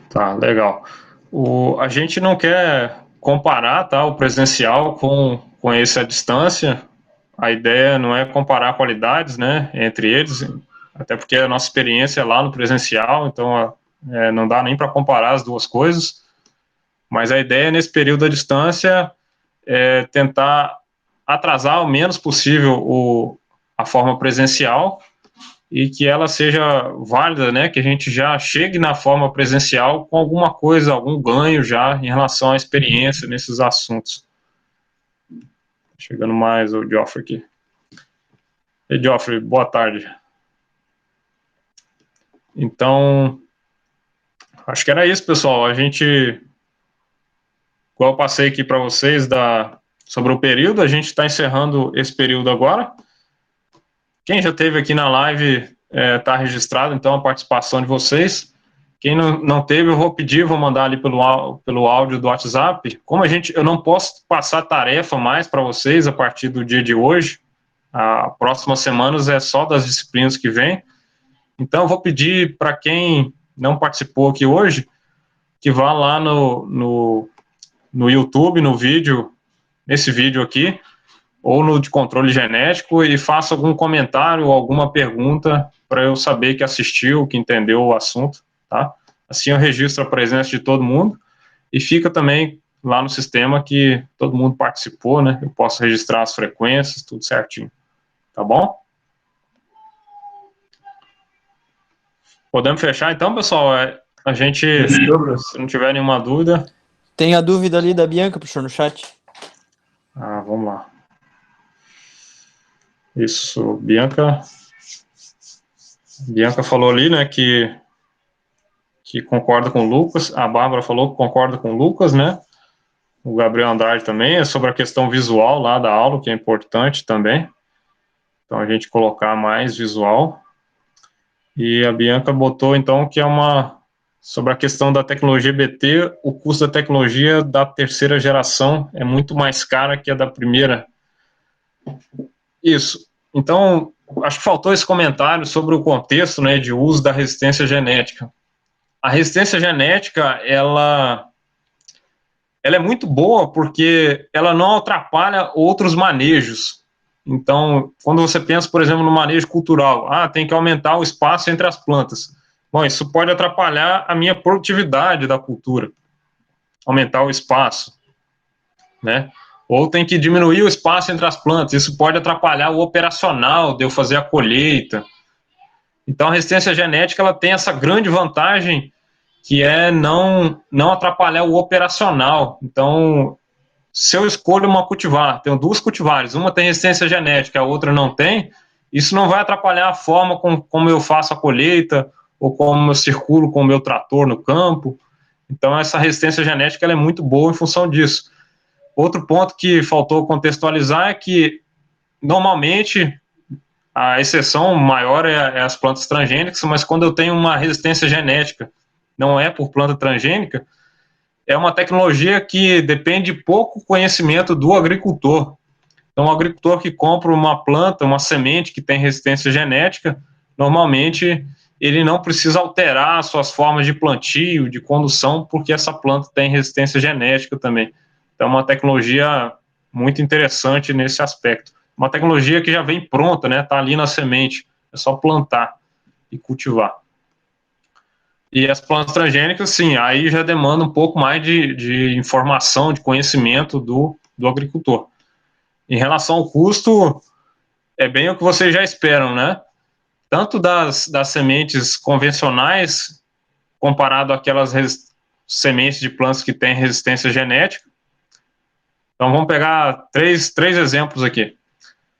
Tá, legal. A gente não quer comparar, tá, o presencial com esse à distância. A ideia não é comparar qualidades, né, entre eles, até porque a nossa experiência é lá no presencial, então não dá nem para comparar as duas coisas. Mas a ideia nesse período à distância é tentar atrasar o menos possível a forma presencial e que ela seja válida, né, que a gente já chegue na forma presencial com alguma coisa, algum ganho já em relação à experiência nesses assuntos. Chegando mais o Geoffrey aqui. E Geoffrey, boa tarde. Então, acho que era isso, pessoal. A gente, igual eu passei aqui para vocês sobre o período, a gente está encerrando esse período agora. Quem já esteve aqui na live está registrado, então, a participação de vocês. Quem não teve, eu vou pedir, vou mandar ali pelo áudio do WhatsApp. Como eu não posso passar tarefa mais para vocês a partir do dia de hoje, a próximas semanas é só das disciplinas que vem. Então, eu vou pedir para quem não participou aqui hoje, que vá lá no YouTube, nesse vídeo aqui, ou no de controle genético, e faça algum comentário ou alguma pergunta para eu saber que assistiu, que entendeu o assunto, tá? Assim eu registro a presença de todo mundo e fica também lá no sistema que todo mundo participou, né? Eu posso registrar as frequências, tudo certinho, tá bom? Podemos fechar então, pessoal? A gente, se não tiver nenhuma dúvida... Tem a dúvida ali da Bianca, professor, no chat. Vamos lá. Isso, Bianca falou ali, né, que concorda com o Lucas. A Bárbara falou que concorda com o Lucas, né? O Gabriel Andrade também, é sobre a questão visual lá da aula, que é importante também. Então, a gente colocar mais visual. E a Bianca botou, então, que é sobre a questão da tecnologia BT, o custo da tecnologia da terceira geração é muito mais cara que a da primeira. Isso. Então, acho que faltou esse comentário sobre o contexto, né, de uso da resistência genética. A resistência genética, ela é muito boa porque ela não atrapalha outros manejos. Então, quando você pensa, por exemplo, no manejo cultural, tem que aumentar o espaço entre as plantas. Bom, isso pode atrapalhar a minha produtividade da cultura, aumentar o espaço, né? Ou tem que diminuir o espaço entre as plantas, isso pode atrapalhar o operacional de eu fazer a colheita. Então, a resistência genética ela tem essa grande vantagem que é não atrapalhar o operacional. Então, se eu escolho uma cultivar, tenho duas cultivares, uma tem resistência genética, a outra não tem, isso não vai atrapalhar a forma como eu faço a colheita ou como eu circulo com o meu trator no campo. Então, essa resistência genética ela é muito boa em função disso. Outro ponto que faltou contextualizar é que, normalmente, a exceção maior é as plantas transgênicas, mas quando eu tenho uma resistência genética, não é por planta transgênica, é uma tecnologia que depende de pouco conhecimento do agricultor. Então, o agricultor que compra uma planta, uma semente que tem resistência genética, normalmente ele não precisa alterar suas formas de plantio, de condução, porque essa planta tem resistência genética também. Então, é uma tecnologia muito interessante nesse aspecto. Uma tecnologia que já vem pronta, né? Está ali na semente, é só plantar e cultivar. E as plantas transgênicas, sim, aí já demanda um pouco mais de informação, de conhecimento do agricultor. Em relação ao custo, é bem o que vocês já esperam, né? Tanto das sementes convencionais, comparado àquelas sementes de plantas que têm resistência genética. Então, vamos pegar três exemplos aqui.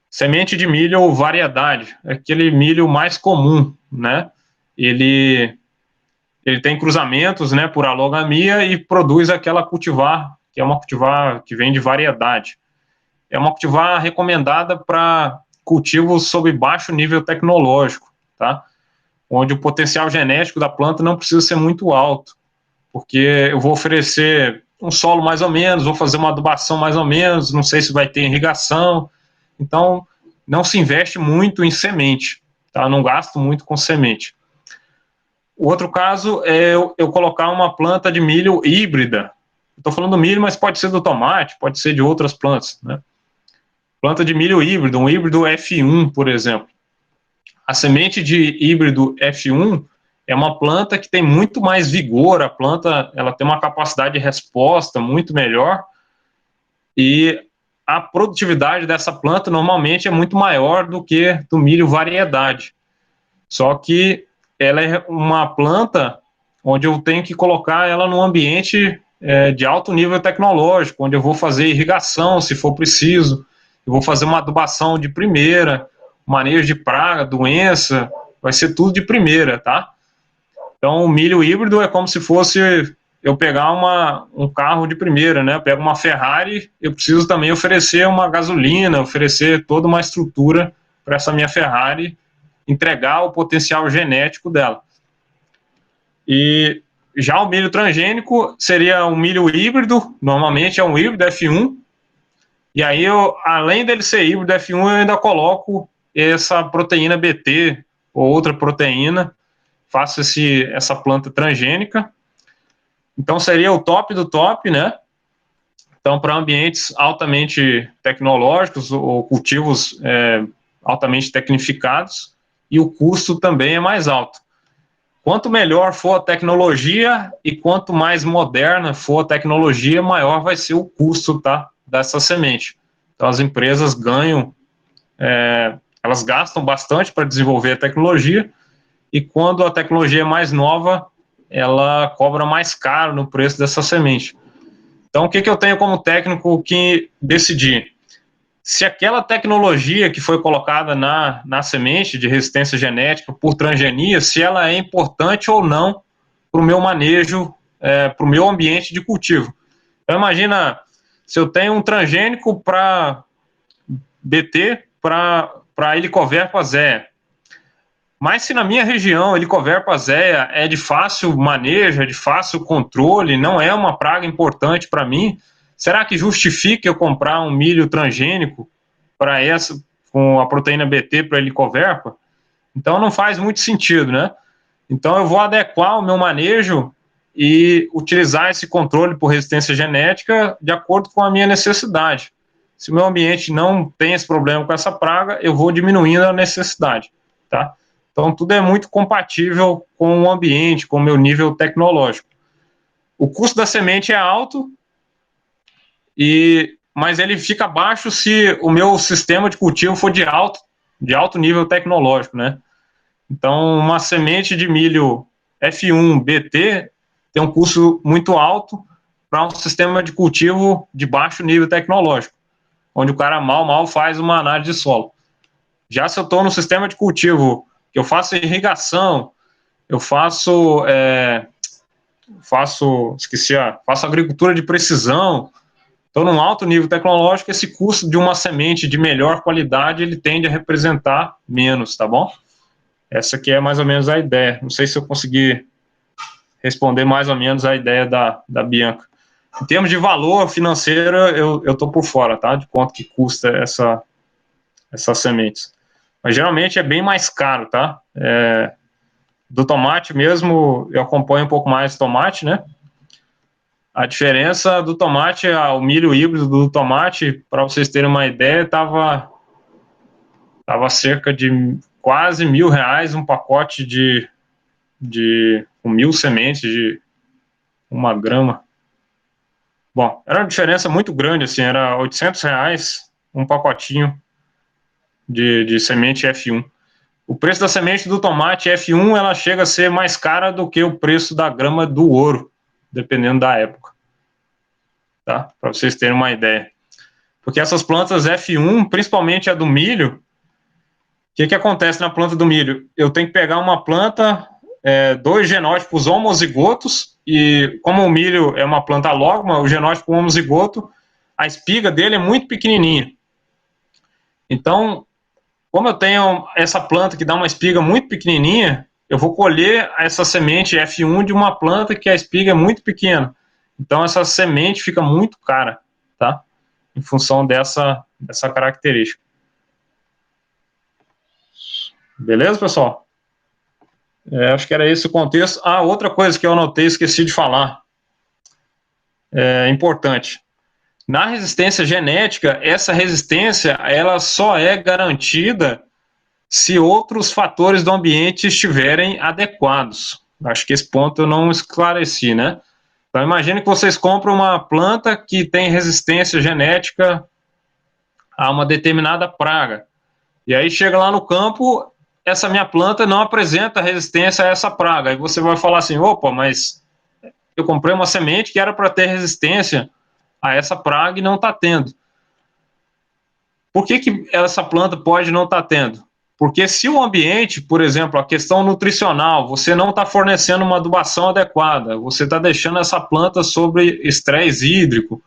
Semente de milho ou variedade, é aquele milho mais comum, né? Ele ele tem cruzamentos, né, por alogamia e produz aquela cultivar, que é uma cultivar que vem de variedade. É uma cultivar recomendada para cultivos sob baixo nível tecnológico, tá? Onde o potencial genético da planta não precisa ser muito alto, porque eu vou oferecer um solo mais ou menos, vou fazer uma adubação mais ou menos, não sei se vai ter irrigação, então não se investe muito em semente, tá? Não gasto muito com semente. O outro caso é eu colocar uma planta de milho híbrida. Estou falando do milho, mas pode ser do tomate, pode ser de outras plantas, né? Planta de milho híbrido, um híbrido F1, por exemplo. A semente de híbrido F1 é uma planta que tem muito mais vigor, a planta ela tem uma capacidade de resposta muito melhor e a produtividade dessa planta normalmente é muito maior do que do milho variedade. Só que ela é uma planta onde eu tenho que colocar ela num ambiente de alto nível tecnológico, onde eu vou fazer irrigação, se for preciso, eu vou fazer uma adubação de primeira, manejo de praga, doença, vai ser tudo de primeira, tá? Então, o milho híbrido é como se fosse eu pegar um carro de primeira, né? Eu pego uma Ferrari, eu preciso também oferecer uma gasolina, oferecer toda uma estrutura para essa minha Ferrari entregar o potencial genético dela. E já o milho transgênico seria um milho híbrido, normalmente é um híbrido F1, e aí além dele ser híbrido F1, eu ainda coloco essa proteína BT ou outra proteína, faço essa planta transgênica. Então seria o top do top, né? Então, para ambientes altamente tecnológicos ou cultivos altamente tecnificados, e o custo também é mais alto. Quanto melhor for a tecnologia e quanto mais moderna for a tecnologia, maior vai ser o custo, tá, dessa semente. Então, as empresas ganham, elas gastam bastante para desenvolver a tecnologia, e quando a tecnologia é mais nova, ela cobra mais caro no preço dessa semente. Então, o que eu tenho como técnico que decidir? Se aquela tecnologia que foi colocada na semente de resistência genética por transgenia, se ela é importante ou não para o meu manejo, para o meu ambiente de cultivo. Então, imagina, se eu tenho um transgênico para BT, para Helicoverpa azéa, mas se na minha região Helicoverpa azéa é de fácil manejo, é de fácil controle, não é uma praga importante para mim, será que justifica eu comprar um milho transgênico para essa, com a proteína BT para Helicoverpa? Então não faz muito sentido, né? Então eu vou adequar o meu manejo e utilizar esse controle por resistência genética de acordo com a minha necessidade. Se o meu ambiente não tem esse problema com essa praga, eu vou diminuindo a necessidade, tá? Então tudo é muito compatível com o ambiente, com o meu nível tecnológico. O custo da semente é alto, mas ele fica baixo se o meu sistema de cultivo for de alto nível tecnológico, né? Então, uma semente de milho F1 BT tem um custo muito alto para um sistema de cultivo de baixo nível tecnológico, onde o cara mal faz uma análise de solo. Já se eu estou no sistema de cultivo que eu faço irrigação, eu faço agricultura de precisão, então, num alto nível tecnológico, esse custo de uma semente de melhor qualidade, ele tende a representar menos, tá bom? Essa aqui é mais ou menos a ideia. Não sei se eu consegui responder mais ou menos a ideia da Bianca. Em termos de valor financeiro, eu tô por fora, tá? De quanto que custa essas sementes. Mas, geralmente, é bem mais caro, tá? Do tomate mesmo, eu acompanho um pouco mais tomate, né? A diferença do tomate, o milho híbrido do tomate, para vocês terem uma ideia, estava cerca de quase R$1.000 um pacote com 1.000 sementes de 1 grama. Bom, era uma diferença muito grande, assim, era R$800 um pacotinho de semente F1. O preço da semente do tomate F1, ela chega a ser mais cara do que o preço da grama do ouro, dependendo da época, tá? Para vocês terem uma ideia. Porque essas plantas F1, principalmente a do milho, o que acontece na planta do milho? Eu tenho que pegar uma planta 2 genótipos homozigotos, e como o milho é uma planta alógama, o genótipo homozigoto, a espiga dele é muito pequenininha. Então, como eu tenho essa planta que dá uma espiga muito pequenininha, eu vou colher essa semente F1 de uma planta que a espiga é muito pequena. Então, essa semente fica muito cara, tá? Em função dessa característica. Beleza, pessoal? Acho que era esse o contexto. Outra coisa que eu anotei, esqueci de falar. É importante. Na resistência genética, essa resistência ela só é garantida se outros fatores do ambiente estiverem adequados. Acho que esse ponto eu não esclareci, né? Então, imagine que vocês compram uma planta que tem resistência genética a uma determinada praga. E aí chega lá no campo, essa minha planta não apresenta resistência a essa praga. Aí você vai falar assim, opa, mas eu comprei uma semente que era para ter resistência a essa praga e não está tendo. Por que essa planta pode não estar tendo? Porque se o ambiente, por exemplo, a questão nutricional, você não está fornecendo uma adubação adequada, você está deixando essa planta sob estresse hídrico,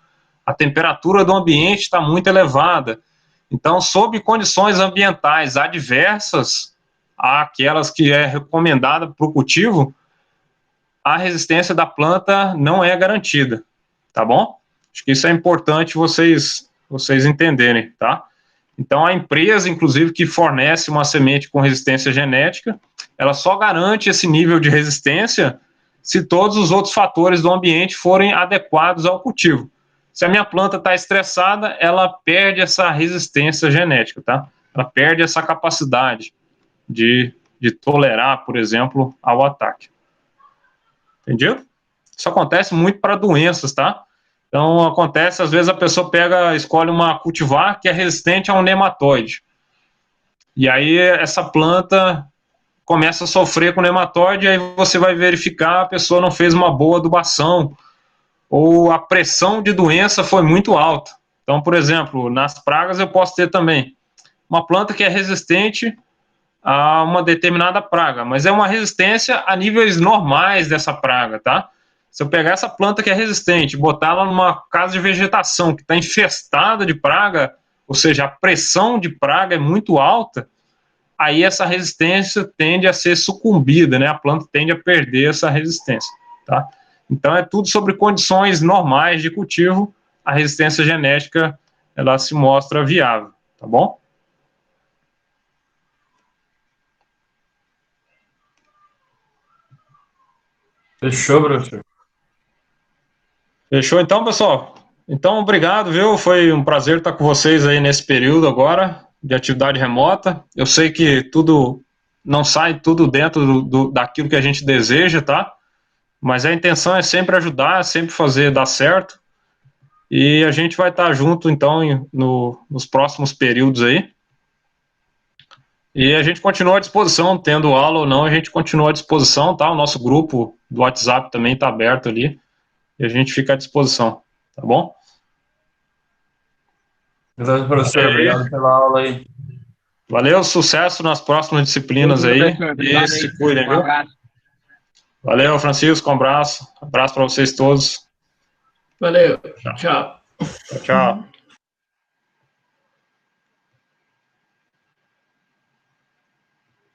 a temperatura do ambiente está muito elevada. Então, sob condições ambientais adversas àquelas que é recomendada para o cultivo, a resistência da planta não é garantida, tá bom? Acho que isso é importante vocês entenderem, tá? Então, a empresa, inclusive, que fornece uma semente com resistência genética, ela só garante esse nível de resistência se todos os outros fatores do ambiente forem adequados ao cultivo. Se a minha planta está estressada, ela perde essa resistência genética, tá? Ela perde essa capacidade de tolerar, por exemplo, ao ataque. Entendido? Isso acontece muito para doenças, tá? Então, acontece, às vezes a pessoa escolhe uma cultivar que é resistente a um nematóide. E aí essa planta começa a sofrer com nematóide, e aí você vai verificar a pessoa não fez uma boa adubação, ou a pressão de doença foi muito alta. Então, por exemplo, nas pragas eu posso ter também uma planta que é resistente a uma determinada praga, mas é uma resistência a níveis normais dessa praga, tá? Se eu pegar essa planta que é resistente, botar ela numa casa de vegetação que está infestada de praga, ou seja, a pressão de praga é muito alta, aí essa resistência tende a ser sucumbida, né? A planta tende a perder essa resistência, tá? Então é tudo sobre condições normais de cultivo, a resistência genética ela se mostra viável, tá bom? Fechou, professor. Fechou então, pessoal? Então, obrigado, viu? Foi um prazer estar com vocês aí nesse período agora de atividade remota. Eu sei que tudo não sai tudo dentro daquilo que a gente deseja, tá? Mas a intenção é sempre ajudar, sempre fazer dar certo. E a gente vai estar junto, então, nos próximos períodos aí. E a gente continua à disposição, tendo aula ou não, a gente continua à disposição, tá? O nosso grupo do WhatsApp também está aberto ali. E a gente fica à disposição, tá bom? Beleza, professor. Obrigado pela aula aí. Valeu, sucesso nas próximas disciplinas aí. E se cuidem, viu? Valeu, Francisco, um abraço. Abraço para vocês todos. Valeu. Tchau. Tchau.